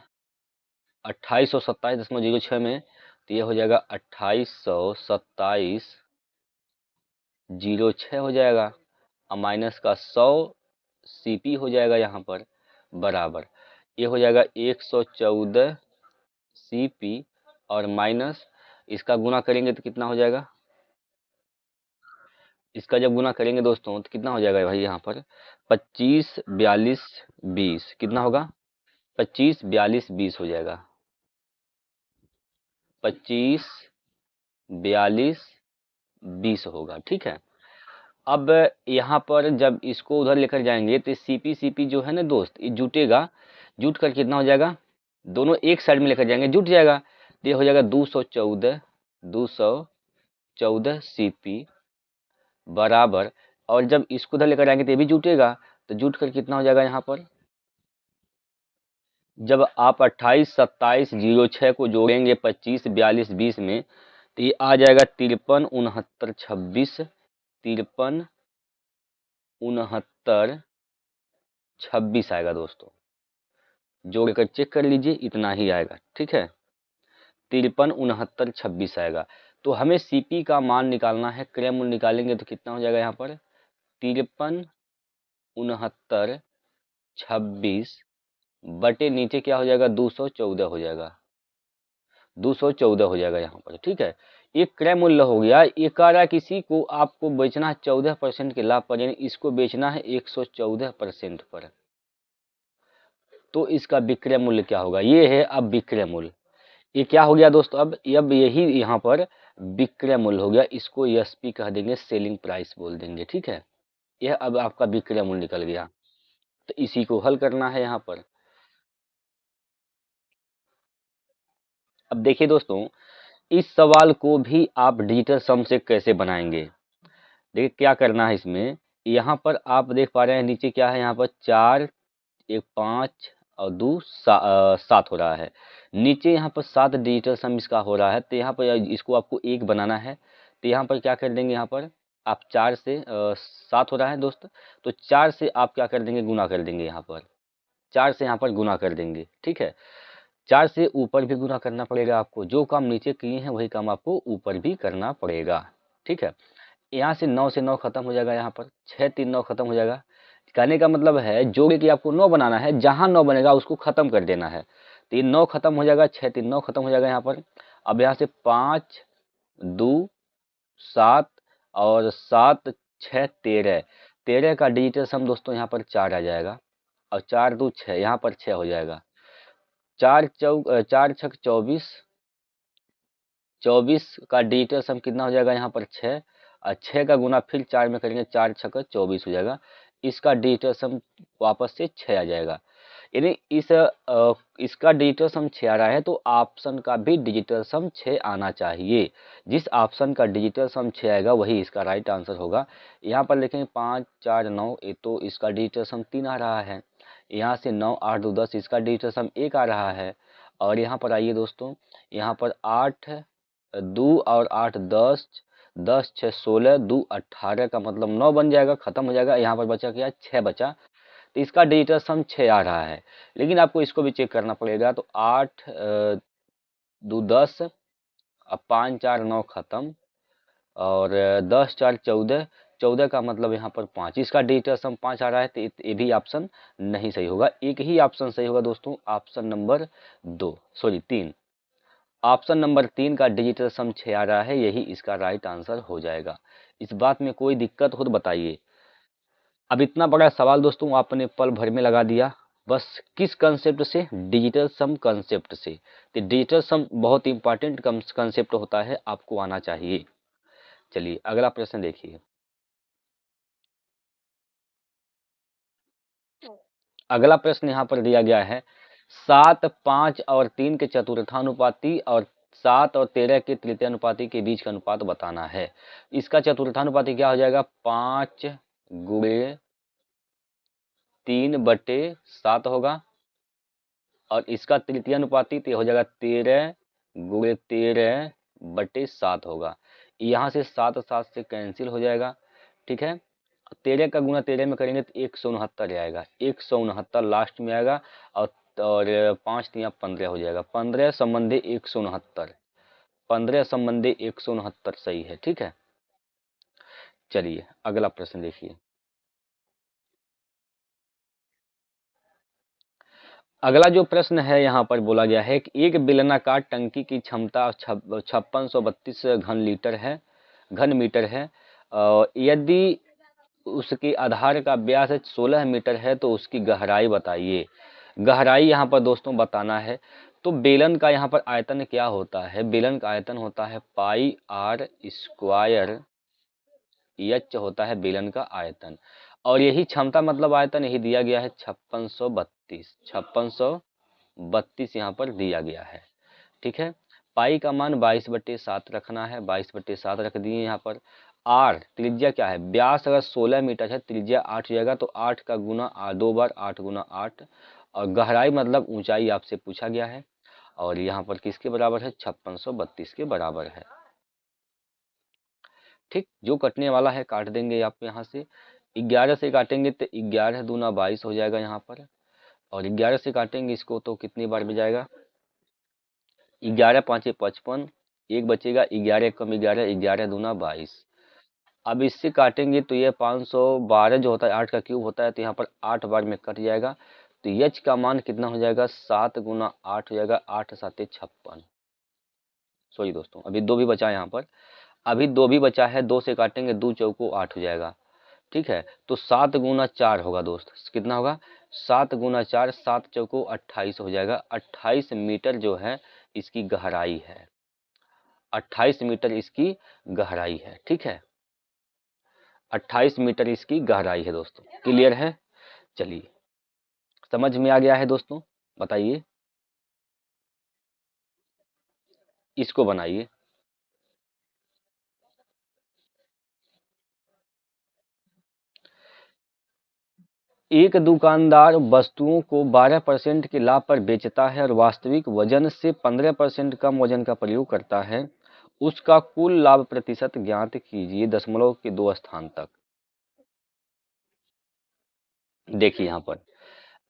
2827.06 में, तो ये हो जाएगा 2827.06 हो जाएगा, और माइनस का 100 सीपी हो जाएगा यहाँ पर, बराबर ये हो जाएगा 114 सीपी, और माइनस इसका गुना करेंगे तो कितना हो जाएगा, इसका जब गुना करेंगे दोस्तों तो कितना हो जाएगा भाई, यहाँ पर 25 42 20 कितना होगा, 25 42 20 हो जाएगा, 25 42 20 होगा। ठीक है, अब यहाँ पर जब इसको उधर लेकर जाएंगे तो सीपी सीपी जो है ना दोस्त, ये जुटेगा, जुट कर कितना हो जाएगा, दोनों एक साइड में लेकर जाएंगे, जुट जाएगा, तो ये हो जाएगा 214 सीपी बराबर, और जब इसको उधर लेकर आएंगे तो ये भी जुटेगा, तो जुट कर कितना हो जाएगा, यहाँ पर जब आप 2827.06 को जोड़ेंगे 25 42 20 में, तो ये आ जाएगा 53 69 26, 53 69 26 आएगा दोस्तों, जोड़ कर चेक कर लीजिए, इतना ही आएगा। ठीक है, 53 69 26 आएगा। तो हमें सीपी का मान निकालना है, क्रय मूल्य निकालेंगे तो कितना हो जाएगा यहाँ पर 53 69 26 बटे नीचे क्या हो जाएगा 214 हो जाएगा, 214 हो जाएगा यहाँ पर। ठीक है, ये क्रय मूल्य हो गया। ये कह रहा है किसी को आपको बेचना है 14% के लाभ पर, यानी इसको बेचना है 114% पर, तो इसका विक्रय मूल्य क्या होगा, ये है अब विक्रय मूल्य। ये क्या हो गया दोस्तों, अब यही यहाँ पर विक्रय मूल्य हो गया, इसको एसपी कह देंगे, सेलिंग प्राइस बोल देंगे। ठीक है, यह अब आपका विक्रय मूल्य निकल गया, तो इसी को हल करना है यहाँ पर। अब देखिए दोस्तों, इस सवाल को भी आप डिजिटल सम से कैसे बनाएंगे। देखिए क्या करना है इसमें, यहाँ पर आप देख पा रहे हैं नीचे क्या है, यहाँ पर 4 1 5 और 2 7 हो रहा है, नीचे यहाँ पर 7 डिजिटल सम इसका हो रहा है। तो यहाँ पर इसको आपको 1 बनाना है, तो यहाँ पर क्या कर देंगे, यहाँ पर आप 4 से 7 हो रहा है दोस्त, तो 4 से आप क्या कर देंगे, गुना कर देंगे, यहाँ पर 4 से यहाँ पर गुना कर देंगे। ठीक है, 4 से ऊपर भी गुना करना पड़ेगा आपको। जो काम नीचे किए हैं वही काम आपको ऊपर भी करना पड़ेगा। ठीक है, यहाँ से 9 खत्म हो जाएगा, यहाँ पर 6 3 9 खत्म हो जाएगा। कहने का मतलब है जोड़े कि आपको 9 बनाना है, जहाँ 9 बनेगा उसको खत्म कर देना है। तो ये 9 खत्म हो जाएगा, 6 3 9 खत्म हो जाएगा यहाँ पर। अब यहाँ से 5 2 7 और 7 6 13, 13 का डिजिटल सम दोस्तों यहाँ पर 4 आ जाएगा, और 4 2 6, यहाँ पर 6 हो जाएगा। 4 छक 24, 24 का डिजिटल सम कितना हो जाएगा यहाँ पर 6, और 6 का गुना फिर 4 में करेंगे, 4 छक 24 हो जाएगा। इसका डिजिटल सम वापस से 6 आ जाएगा। यानी इसका डिजिटल सम 6 आ रहा है, तो ऑप्शन का भी डिजिटल सम 6 आना चाहिए। जिस ऑप्शन का डिजिटल सम 6 आएगा वही इसका राइट आंसर होगा। यहाँ पर देखेंगे 5 4 9, ये तो इसका डिजिटल सम 3 आ रहा है। यहाँ से 9 8 2 10, इसका डिजिटल सम 1 आ रहा है। और यहाँ पर आइए दोस्तों, यहाँ पर 8 2 और 8 10, 10 6 16, 2 18 का मतलब 9 बन जाएगा, खत्म हो जाएगा। यहाँ पर बचा क्या, 6 बचा। तो इसका डिजिटल सम 6 आ रहा है, लेकिन आपको इसको भी चेक करना पड़ेगा। तो 8 2 10, अब 5 4 9 खत्म, और 10 4 14, 14 का मतलब यहाँ पर 5, इसका डिजिटल सम 5 आ रहा है। तो ये भी ऑप्शन नहीं सही होगा। एक ही ऑप्शन सही होगा दोस्तों, ऑप्शन नंबर 3। ऑप्शन नंबर 3 का डिजिटल सम 6 आ रहा है, यही इसका राइट आंसर हो जाएगा। इस बात में कोई दिक्कत हो तो बताइए। अब इतना बड़ा सवाल दोस्तों आपने पल भर में लगा दिया, बस किस कंसेप्ट से, डिजिटल सम कंसेप्ट से। तो डिजिटल सम बहुत इंपॉर्टेंट कंसेप्ट होता है, आपको आना चाहिए। चलिए अगला प्रश्न देखिए। अगला प्रश्न यहाँ पर दिया गया है, 7 5 और 3 के चतुर्थानुपाती और 7 और 13 के तृतीयानुपाती के बीच का अनुपात बताना है। इसका चतुर्थानुपाती क्या हो जाएगा, 5 गुणे 3/7 होगा। और इसका तृतीयानुपाती तो हो जाएगा 13 गुणे 13/7 होगा। यहाँ से 7 7 से कैंसिल हो जाएगा। ठीक है, 13 का गुना 13 में करेंगे तो 169 आएगा, 169 लास्ट में आएगा। और 5 3 15 हो जाएगा, 15 संबंधी 169, 15 संबंधी 169 सही है। ठीक है, चलिए अगला प्रश्न देखिए। अगला जो प्रश्न है यहाँ पर बोला गया है कि एक बेलनाकार टंकी की क्षमता 5632 घन मीटर है। यदि उसके आधार का व्यास 16 मीटर है तो उसकी गहराई बताइए। गहराई यहाँ पर दोस्तों बताना है। तो बेलन का यहाँ पर आयतन क्या होता है, बेलन का आयतन होता है पाई आर स्क्वायर, एच होता है बेलन का आयतन। और यही क्षमता मतलब आयतन यही दिया गया है 5632 यहाँ पर दिया गया है। ठीक है, पाई का मान 22/7 रखना है, 22/7 रख दिए यहाँ पर। आर त्रिज्या क्या है, व्यास अगर 16 मीटर है, त्रिज्या 8 जाएगा, तो 8 का गुना 2 बार 8 गुना 8। और गहराई मतलब ऊंचाई आपसे पूछा गया है, और यहाँ पर किसके बराबर है, 5632 के बराबर है। ठीक, जो कटने वाला है काट देंगे आप यहाँ से। 11 से काटेंगे तो 11 दूना 22 हो जाएगा यहाँ पर, और 11 से काटेंगे इसको तो कितनी बार में जाएगा, 11 5 55, एक बचेगा, 11 कम 11, 11 दूना 22। अब इससे काटेंगे तो ये 512 जो होता है 8 का क्यूब होता है, तो यहाँ पर 8 बार में कट जाएगा। तो एच का मान कितना हो जाएगा, 7 गुना 8 हो जाएगा, 8 7 56। सॉरी दोस्तों, अभी 2 भी बचा है यहाँ पर, अभी 2 भी बचा है, 2 से काटेंगे 2 चौको 8 हो जाएगा। ठीक है, तो 7 गुना 4 होगा दोस्त, कितना होगा, 7 गुना 4, 7 चौको 28 हो जाएगा। 28 मीटर जो है इसकी गहराई है, 28 मीटर इसकी गहराई है। ठीक है, 28 मीटर इसकी गहराई है दोस्तों। क्लियर है, चलिए समझ में आ गया है दोस्तों, बताइए इसको बनाइए। एक दुकानदार वस्तुओं को 12% के लाभ पर बेचता है और वास्तविक वजन से 15% कम वजन का प्रयोग करता है। उसका कुल लाभ प्रतिशत ज्ञात कीजिए दशमलव के 2 स्थान तक। देखिए यहाँ पर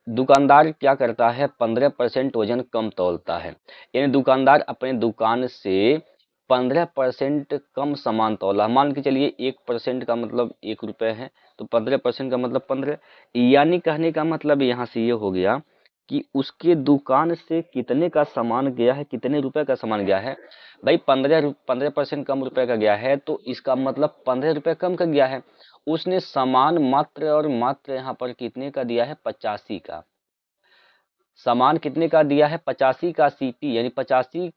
दुकानदार क्या करता है, 15% वजन कम तौलता है। यानी दुकानदार अपने दुकान से 15% कम सामान तौला। मान के चलिए 1% का मतलब 1 रुपये है, तो 15% का मतलब 15। यानी कहने का मतलब यहाँ से ये हो गया कि उसके दुकान से कितने का सामान गया है, कितने रुपए का सामान गया है। भाई 15% कम रुपए का गया है, तो इसका मतलब 15 रुपये कम का गया है। उसने सामान मात्र और मात्र यहाँ पर कितने का दिया है, 85 का। सामान कितने का दिया है, 85 का सीपी, यानी 85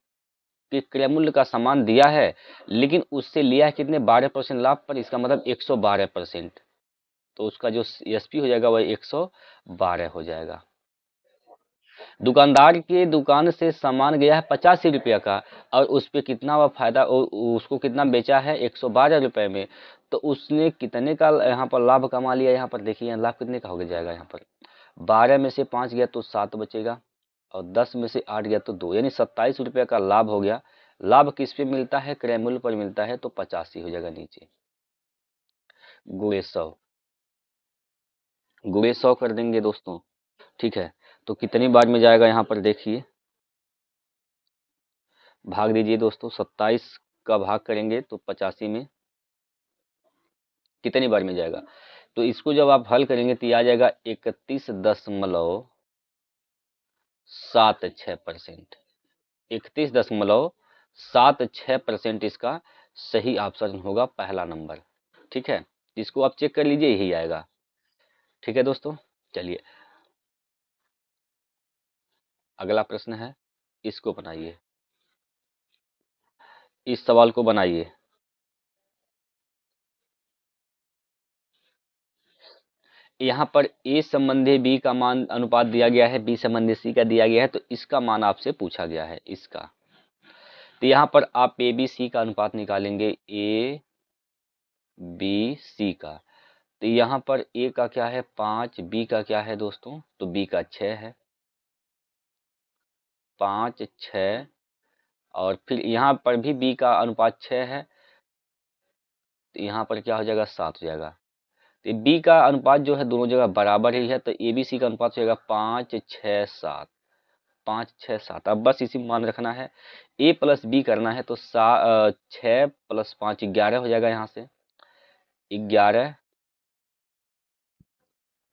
के क्रय मूल्य का सामान दिया है, लेकिन उससे लिया है कितने, 12% लाभ पर। इसका मतलब 112%। तो उसका जो एसपी हो जाएगा वह 112 हो जाएगा। दुकानदार के दुकान से सामान गया है 85 रुपये का, और उस पर कितना हुआ फायदा, उसको कितना बेचा है, 112 रुपये में। तो उसने कितने का यहाँ पर लाभ कमा लिया। यहाँ पर देखिए लाभ कितने का हो जाएगा, यहाँ पर 12 में से 5 गया तो 7 बचेगा, और 10 में से 8 गया तो 2, यानी 27 रुपये का लाभ हो गया। लाभ किस पे मिलता है, क्रय मूल्य पर मिलता है, तो 85 हो जाएगा नीचे, गुणे 100, गुणे 100 कर देंगे दोस्तों। ठीक है, तो कितनी बार में जाएगा यहाँ पर देखिए, भाग दीजिए दोस्तों। 27 का भाग करेंगे तो 85 में कितनी बार में जाएगा। तो इसको जब आप हल करेंगे तो आ जाएगा 31.76%। 31.76% इसका सही ऑप्शन होगा, पहला नंबर। ठीक है, इसको आप चेक कर लीजिए, यही आएगा। ठीक है दोस्तों, चलिए अगला प्रश्न है, इसको बनाइए, इस सवाल को बनाइए। यहाँ पर ए संबंधी बी का मान अनुपात दिया गया है, बी संबंधी सी का दिया गया है, तो इसका मान आपसे पूछा गया है इसका। तो यहाँ पर आप ए बी सी का अनुपात निकालेंगे, ए बी सी का। तो यहाँ पर ए का क्या है, 5, बी का क्या है दोस्तों, तो बी का 6 है, 5, 6, और फिर यहाँ पर भी बी का अनुपात 6 है, तो यहाँ पर क्या हो जाएगा, 7 हो जाएगा। तो बी का अनुपात जो है दोनों जगह बराबर ही है, तो ए बी सी का अनुपात हो जाएगा 5, 6, 7, 5, 6, 7। अब बस इसी मान रखना है, ए प्लस बी करना है, तो 6 + 5 11 हो जाएगा। यहाँ से 11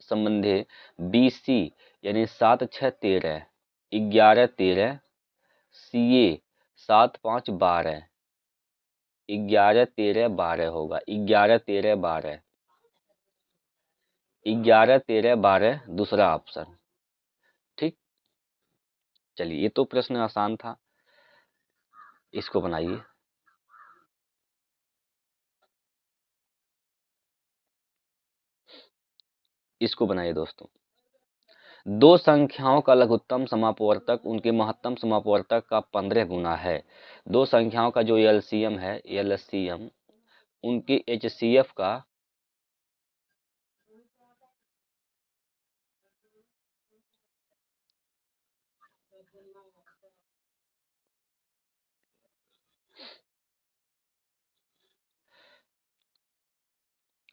संबंधी बी सी, यानी 7, 6, 13, 11, 13, सी ए 7, 5, 12, 11, 13, 12 होगा, 11, 13, 12, 11, 13, 12 दूसरा ऑप्शन। ठीक, चलिए ये तो प्रश्न आसान था, इसको बनाइए। इसको बनाइए दोस्तों। दो संख्याओं का लघुत्तम समापवर्तक उनके महत्तम समापवर्तक का 15 गुना है। दो संख्याओं का जो एलसीएम है, एलसीएम उनके एचसीएफ का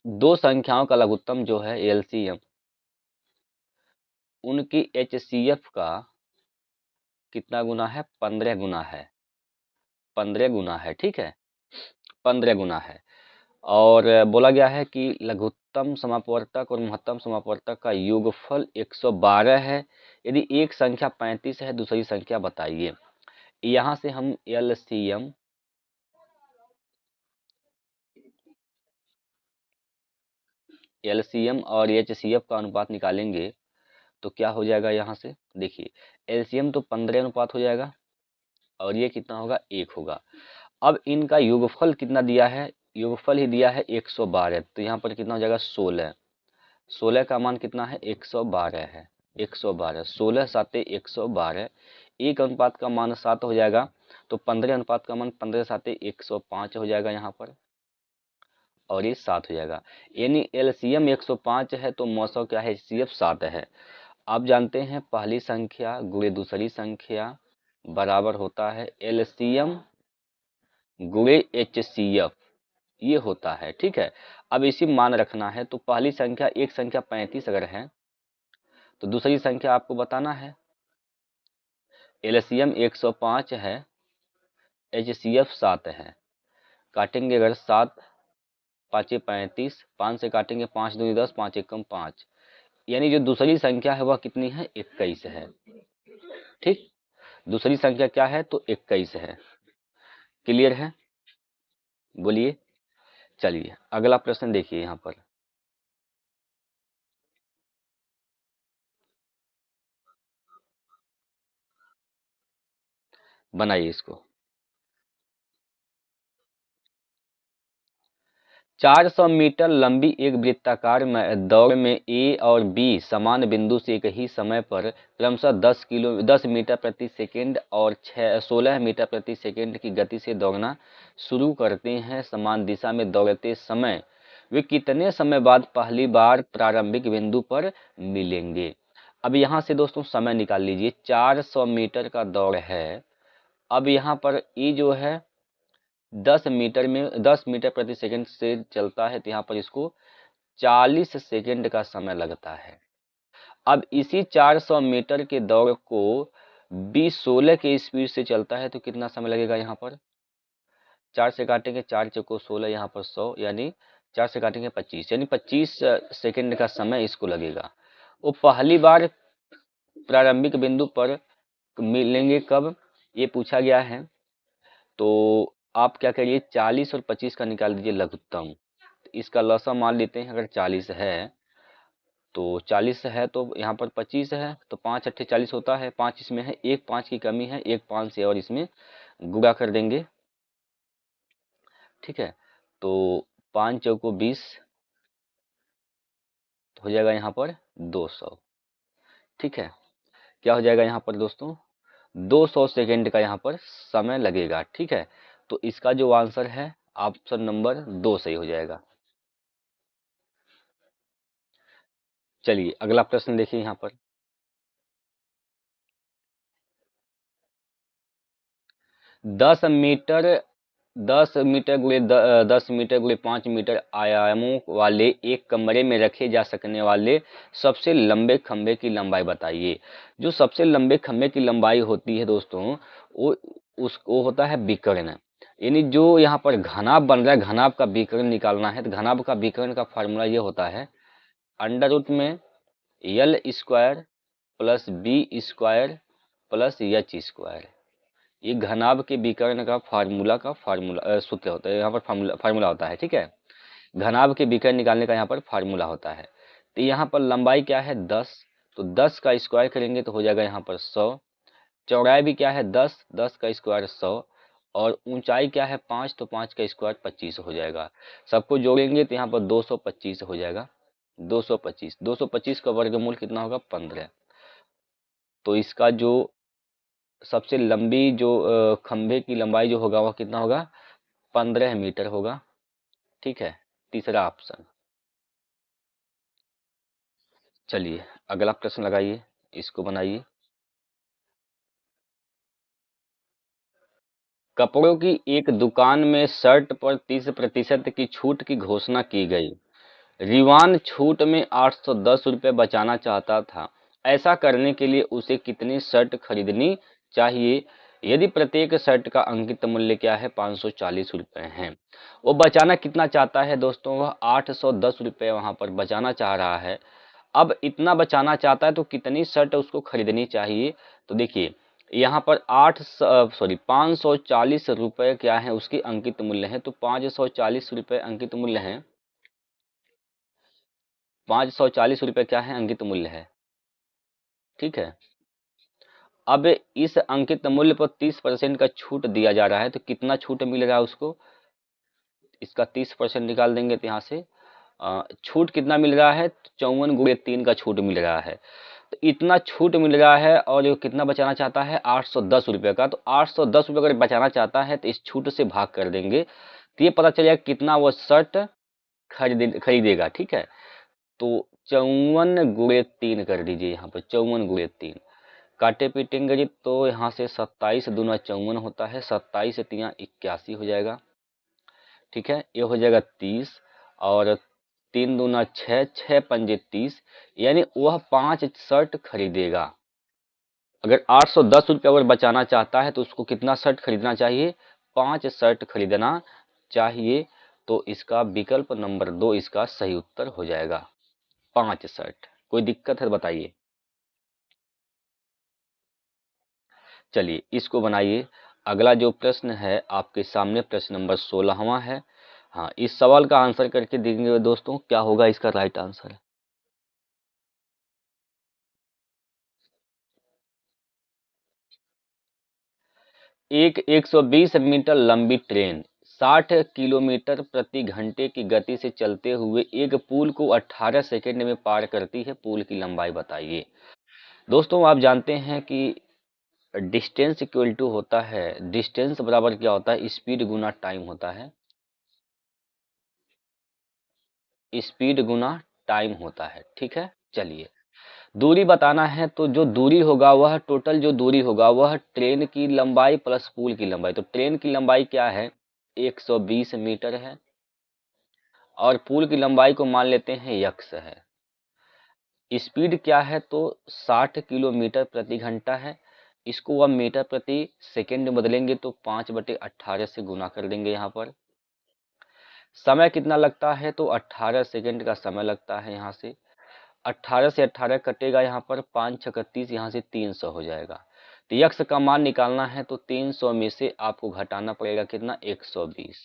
दो संख्याओं का लघुत्तम जो है एलसीएम, उनकी एचसीएफ का कितना गुना है, 15 गुना है, 15 गुना है। ठीक है, 15 गुना है। और बोला गया है कि लघुत्तम समापवर्तक और महत्तम समापवर्तक का योगफल 112 है। यदि एक संख्या 35 है, दूसरी संख्या बताइए। यहाँ से हम एलसीएम और एचसीएफ का अनुपात निकालेंगे, तो क्या हो जाएगा। यहाँ से देखिए, एलसीएम तो 15 अनुपात हो जाएगा, और ये कितना होगा, 1 होगा। अब इनका योगफल कितना दिया है, योगफल ही दिया है 112, तो यहाँ पर कितना हो जाएगा, 16। 16 का मान कितना है, 112 है, 112, 16 7 112। एक अनुपात का मान 7 हो जाएगा, तो 15 अनुपात का मान 15 7 105 हो जाएगा यहाँ पर, और ये 7 हो जाएगा। यानी एलसीएम 105 है, तो मौसौ क्या है, एचसीएफ 7 है। आप जानते हैं पहली संख्या गुणे दूसरी संख्या बराबर होता है एलसीएम गुणे एचसीएफ, ये होता है। ठीक है, अब इसी मान रखना है, तो पहली संख्या एक संख्या 35 अगर है, तो दूसरी संख्या आपको बताना है। एलसीएम 105 है, एचसीएफ 7 है। काटेंगे अगर 7 5 35, 5 से काटेंगे 5 दूनी 10, 5 एकम 5, यानी जो दूसरी संख्या है वह कितनी है? 21 है। ठीक, दूसरी संख्या क्या है? तो 21 है। क्लियर है? बोलिए। चलिए अगला प्रश्न देखिए यहाँ पर। बनाइए इसको। 400 मीटर लंबी एक वृत्ताकार दौड़ में ए और बी समान बिंदु से एक ही समय पर क्रमशः 10 मीटर प्रति सेकंड और 16 मीटर प्रति सेकंड की गति से दौड़ना शुरू करते हैं। समान दिशा में दौड़ते समय वे कितने समय बाद पहली बार प्रारंभिक बिंदु पर मिलेंगे? अब यहाँ से दोस्तों समय निकाल लीजिए। 400 मीटर का दौड़ है। अब यहाँ पर ई जो है 10 मीटर प्रति सेकंड से चलता है, तो यहाँ पर इसको 40 सेकंड का समय लगता है। अब इसी 400 मीटर के दौड़ को बी 16 के स्पीड से चलता है, तो कितना समय लगेगा? यहाँ पर 4 से काटेंगे, 4 चौको 16, यहाँ पर 100, यानी 4 से काटेंगे 25, यानी 25 सेकंड का समय इसको लगेगा। वो पहली बार प्रारंभिक बिंदु पर मिलेंगे कब, ये पूछा गया है। तो आप क्या करिए, 40 और 25 का निकाल दीजिए लघुत्तम। इसका लसा मान लेते हैं। अगर 40 है तो 40 है तो यहाँ पर 25 है, तो 5 अट्ठे 40 होता है। 5 इसमें है, एक 5 की कमी है, एक 5 से और इसमें गुणा कर देंगे। ठीक है, तो 5 चौको 20 हो जाएगा यहाँ पर 200। ठीक है, क्या हो जाएगा यहाँ पर दोस्तों? 200 सेकेंड का यहाँ पर समय लगेगा। ठीक है, तो इसका जो आंसर है ऑप्शन नंबर 2 सही हो जाएगा। चलिए अगला प्रश्न देखिए यहाँ पर। 10 मीटर 10 मीटर गुणे 10 मीटर गुणे 5 मीटर आयामों वाले एक कमरे में रखे जा सकने वाले सबसे लंबे खंभे की लंबाई बताइए। जो सबसे लंबे खंभे की लंबाई होती है दोस्तों, वो होता है विकर्ण। यानी जो यहाँ पर घनाभ बन रहा है, घनाभ का विकर्ण निकालना है, तो घनाभ का विकर्ण का फार्मूला ये होता है अंडर रूट में l square plus b square plus h square. ये घनाभ के विकर्ण का फार्मूला सूत्र होता है, यहाँ पर फार्मूला होता है। ठीक है, घनाभ के विकर्ण निकालने का यहाँ पर फार्मूला होता है। तो यहाँ पर लंबाई क्या है? 10, तो 10 का स्क्वायर करेंगे तो हो जाएगा यहाँ पर 100। चौड़ाई भी क्या है? 10, 10 का स्क्वायर 100, और ऊंचाई क्या है? 5, तो 5 का स्क्वायर 25 हो जाएगा। सबको जोड़ेंगे तो यहाँ पर 225 हो जाएगा। 225 का वर्गमूल कितना होगा? 15। तो इसका जो सबसे लंबी जो खंभे की लंबाई जो होगा वह कितना होगा? 15 मीटर होगा। ठीक है, तीसरा ऑप्शन। चलिए अगला प्रश्न लगाइए, इसको बनाइए। कपड़ों की एक दुकान में शर्ट पर 30% की छूट की घोषणा की गई। रिवान छूट में 810 रुपये बचाना चाहता था। ऐसा करने के लिए उसे कितनी शर्ट खरीदनी चाहिए? यदि प्रत्येक शर्ट का अंकित मूल्य क्या है? 540 रुपये है। वो बचाना कितना चाहता है दोस्तों? वह 810 रुपये वहाँ पर बचाना चाह रहा है। अब इतना बचाना चाहता है तो कितनी शर्ट उसको खरीदनी चाहिए? तो देखिए यहाँ पर 540 रुपये क्या है उसकी अंकित मूल्य है, तो 540 रुपये अंकित मूल्य है। 540 रुपये क्या है? अंकित मूल्य है। ठीक है, अब इस अंकित मूल्य पर 30% का छूट दिया जा रहा है, तो कितना छूट मिल रहा है उसको? इसका 30% निकाल देंगे तो यहाँ से छूट कितना मिल रहा है? 54 × 3 का छूट मिल रहा है। तो इतना छूट मिल रहा है और ये कितना बचाना चाहता है? 810 रुपये का। तो 810 रुपये अगर बचाना चाहता है तो इस छूट से भाग कर देंगे, तो ये पता चलेगा कितना वो शर्ट खरीदेगा। ठीक है, तो 54 × 3 कर दीजिए यहाँ पर, 54 × 3 काटे पीटेंगे तो यहाँ से 27 दूना 54 होता है, 27 से 3 81 हो जाएगा। ठीक है, ये हो जाएगा 30, और 3 दूना 6, 6 पंजे 30, यानी वह 5 शर्ट खरीदेगा। अगर 810 रुपये अगर बचाना चाहता है तो उसको कितना शर्ट खरीदना चाहिए? 5 शर्ट खरीदना चाहिए। तो इसका विकल्प नंबर 2 इसका सही उत्तर हो जाएगा, 5 शर्ट। कोई दिक्कत है बताइए। चलिए इसको बनाइए। अगला जो प्रश्न है आपके सामने प्रश्न नंबर 16वां है। हाँ, इस सवाल का आंसर करके देखेंगे दोस्तों, क्या होगा इसका राइट आंसर। एक 120 मीटर लंबी ट्रेन 60 किलोमीटर प्रति घंटे की गति से चलते हुए एक पुल को 18 सेकंड में पार करती है। पुल की लंबाई बताइए। दोस्तों आप जानते हैं कि डिस्टेंस इक्वल टू होता है, डिस्टेंस बराबर क्या होता है? स्पीड गुना टाइम होता है। स्पीड गुना टाइम होता है, ठीक है। चलिए दूरी बताना है तो जो दूरी होगा वह टोटल जो दूरी होगा वह ट्रेन की लंबाई प्लस पुल की लंबाई। तो ट्रेन की लंबाई क्या है? 120 मीटर है और पुल की लंबाई को मान लेते हैं यक्स है। स्पीड क्या है? तो 60 किलोमीटर प्रति घंटा है। इसको हम मीटर प्रति सेकंड में बदलेंगे तो 5/18 से गुना कर देंगे। यहाँ पर समय कितना लगता है? तो 18 सेकंड का समय लगता है। यहाँ से 18 से 18 कटेगा, यहाँ पर 5 छक 30, यहाँ से 300 हो जाएगा। तो यक्स का मान निकालना है तो 300 में से आपको घटाना पड़ेगा कितना? 120।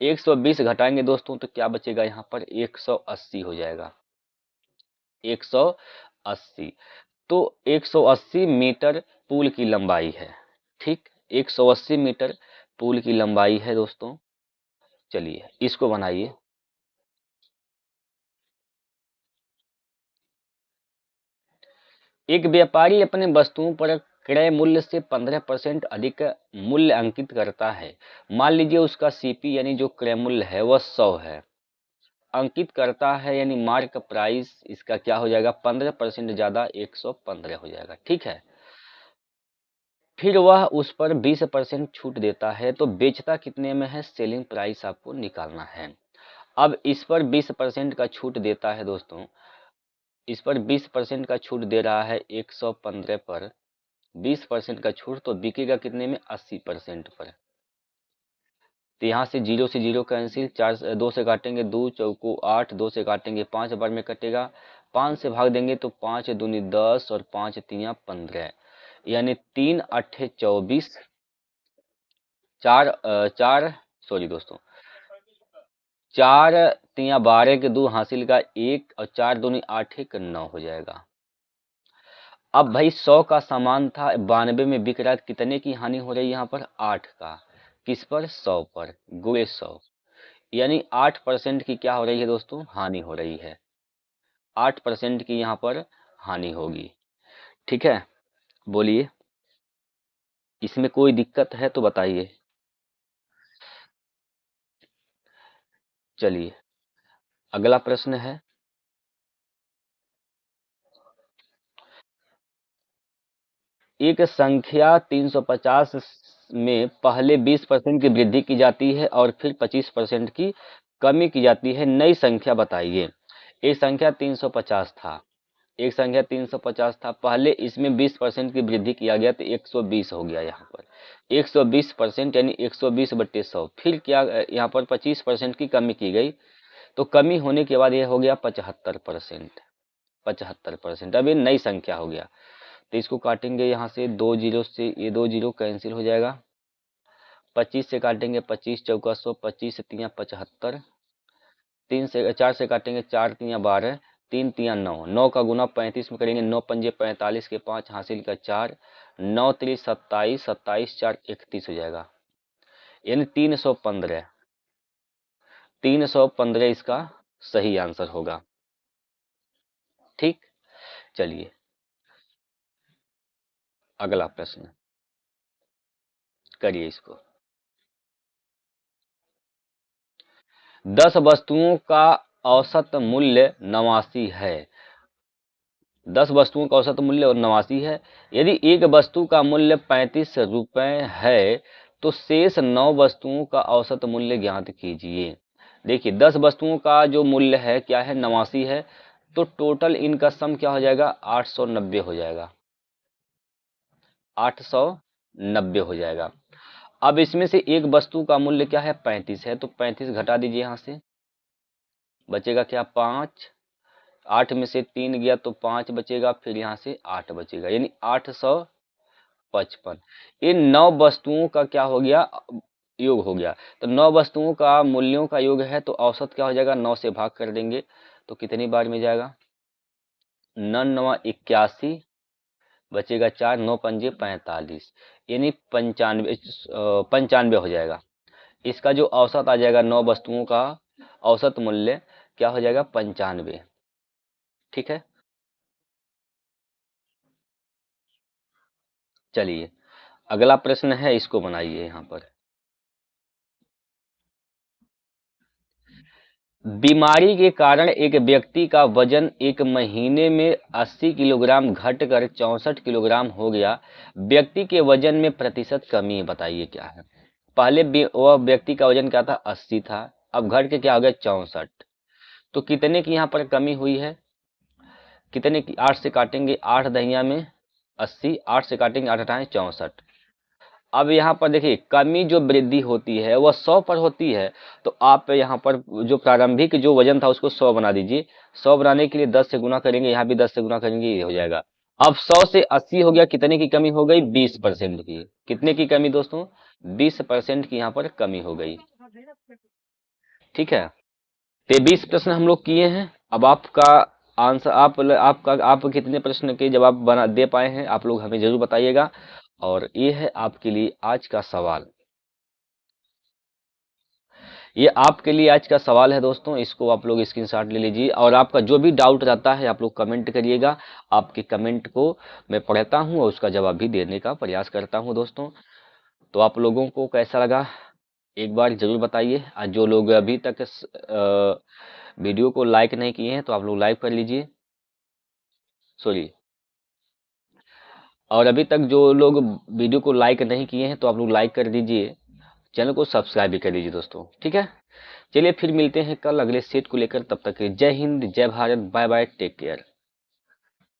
120 घटाएंगे दोस्तों तो क्या बचेगा? यहाँ पर 180 हो जाएगा, 180। तो 180 मीटर पुल की लंबाई है, ठीक। 180 मीटर पुल की लंबाई है दोस्तों। चलिए इसको बनाइए। एक व्यापारी अपने वस्तुओं पर क्रय मूल्य से 15% अधिक मूल्य अंकित करता है। मान लीजिए उसका सीपी यानी जो क्रय मूल्य है वह 100 है, अंकित करता है यानी मार्क प्राइस इसका क्या हो जाएगा? 15% ज्यादा 115 हो जाएगा, ठीक है। फिर वह उस पर 20% छूट देता है तो बेचता कितने में है? सेलिंग प्राइस आपको निकालना है। अब इस पर 20% का छूट देता है दोस्तों, इस पर 20% का छूट दे रहा है 115 पर, 20% का छूट तो बिकेगा कितने में? 80% पर। तो यहाँ से 0 से 0 कैंसिल, 4 2 से काटेंगे 2 चौको 8, 2 से काटेंगे 5 बार में कटेगा, 5 से भाग देंगे तो 5 दूनी 10 और 5 तियाँ 15, यानी 3 8 24, 4 सॉरी दोस्तों, 4 तियाँ 12 के 2 हासिल का 1 और 4 दूनी 8 1 9 हो जाएगा। अब भाई 100 का सामान था, 92 में बिक रहा है, कितने की हानि हो रही है? यहाँ पर 8 का। किस पर? 100 पर, गुणे 100, यानी 8% की क्या हो रही है दोस्तों? हानि हो रही है। 8% की यहाँ पर हानि होगी, ठीक है। बोलिए, इसमें कोई दिक्कत है तो बताइए। चलिए अगला प्रश्न है। एक संख्या 350 में पहले 20% की वृद्धि की जाती है और फिर 25% की कमी की जाती है, नई संख्या बताइए। एक संख्या 350 था, एक संख्या 350 था, पहले इसमें 20% की वृद्धि किया गया तो 120 हो गया। यहाँ पर 120% यानी 120/100। फिर क्या यहाँ पर 25% की कमी की गई तो कमी होने के बाद यह हो गया 75%, 75%। अब ये नई संख्या हो गया। तो इसको काटेंगे यहाँ से 2 जीरो से, ये 2 जीरो कैंसिल हो जाएगा। 25 से काटेंगे 25 चौका 100, 25 से 3 75, 3 से 4 से काटेंगे 4 3 12, 3 3 9, 9 का गुना 35 में करेंगे, 9 पंजे 45 के 5 हासिल का 4, 9 3 27, 27 4 31 हो जाएगा, यानी 315, 315 इसका सही आंसर होगा, ठीक। चलिए अगला प्रश्न करिए इसको। 10 वस्तुओं का औसत मूल्य 89 है, 10 वस्तुओं का औसत मूल्य और 89 है। यदि एक वस्तु का मूल्य 35 रुपए है तो शेष 9 वस्तुओं का औसत मूल्य ज्ञात कीजिए। देखिए 10 वस्तुओं का जो मूल्य है क्या है, 89 है, तो टोटल इनका सम क्या हो जाएगा, 890 हो जाएगा, 890 हो जाएगा। अब इसमें से एक वस्तु का मूल्य क्या है, 35 है, तो 35 घटा दीजिए यहाँ से, बचेगा क्या, 5। 8 में से 3 गया तो 5 बचेगा, फिर यहाँ से 8 बचेगा, यानी 855। इन 9 वस्तुओं का क्या हो गया, योग हो गया। तो 9 वस्तुओं का मूल्यों का योग है, तो औसत क्या हो जाएगा, 9 से भाग कर देंगे तो कितनी बार में जाएगा, 9 9 81, बचेगा 4, 9 पंजे 45, यानी 95 हो जाएगा। इसका जो औसत आ जाएगा 9 वस्तुओं का औसत मूल्य क्या हो जाएगा, 95। ठीक है, चलिए अगला प्रश्न है, इसको बनाइए यहाँ पर। बीमारी के कारण एक व्यक्ति का वजन एक महीने में 80 किलोग्राम घटकर 64 किलोग्राम हो गया। व्यक्ति के वजन में प्रतिशत कमी बताइए क्या है। पहले वह व्यक्ति का वजन क्या था, 80 था, अब घट के क्या हो गया, 64। तो कितने की यहाँ पर कमी हुई है, कितने की, 8 से काटेंगे, 8 दहिया में 80, 8 से काटेंगे, 8 अठाएं 64। अब यहाँ पर देखिए कमी जो वृद्धि होती है वह 100 पर होती है, तो आप यहाँ पर जो प्रारंभिक जो वजन था उसको 100 बना दीजिए। 100 बनाने के लिए 10 से गुना करेंगे, यहाँ भी 10 से गुना करेंगे, ये हो जाएगा। अब 100 से 80 हो गया, कितने की कमी हो गई, 20% की। कितने की कमी दोस्तों, 20% की यहाँ पर कमी हो गई। ठीक है, तो 20 प्रश्न हम लोग किए हैं। अब आपका आंसर, आप कितने प्रश्न के जवाब बना दे पाए हैं, आप लोग हमें जरूर बताइएगा। और ये है आपके लिए आज का सवाल, ये आपके लिए आज का सवाल है दोस्तों, इसको आप लोग स्क्रीनशॉट ले लीजिए। और आपका जो भी डाउट रहता है आप लोग कमेंट करिएगा, आपके कमेंट को मैं पढ़ता हूँ और उसका जवाब भी देने का प्रयास करता हूँ दोस्तों। तो आप लोगों को कैसा लगा एक बार जरूर बताइए। और जो लोग अभी तक वीडियो को लाइक नहीं किए हैं तो आप लोग लाइक कर लीजिए, सॉरी, और अभी तक जो लोग वीडियो को लाइक नहीं किए हैं तो आप लोग लाइक कर दीजिए, चैनल को सब्सक्राइब भी कर लीजिए दोस्तों। ठीक है, चलिए फिर मिलते हैं कल अगले सेट को लेकर, तब तक जय हिंद, जय Bharat, bye bye, take care.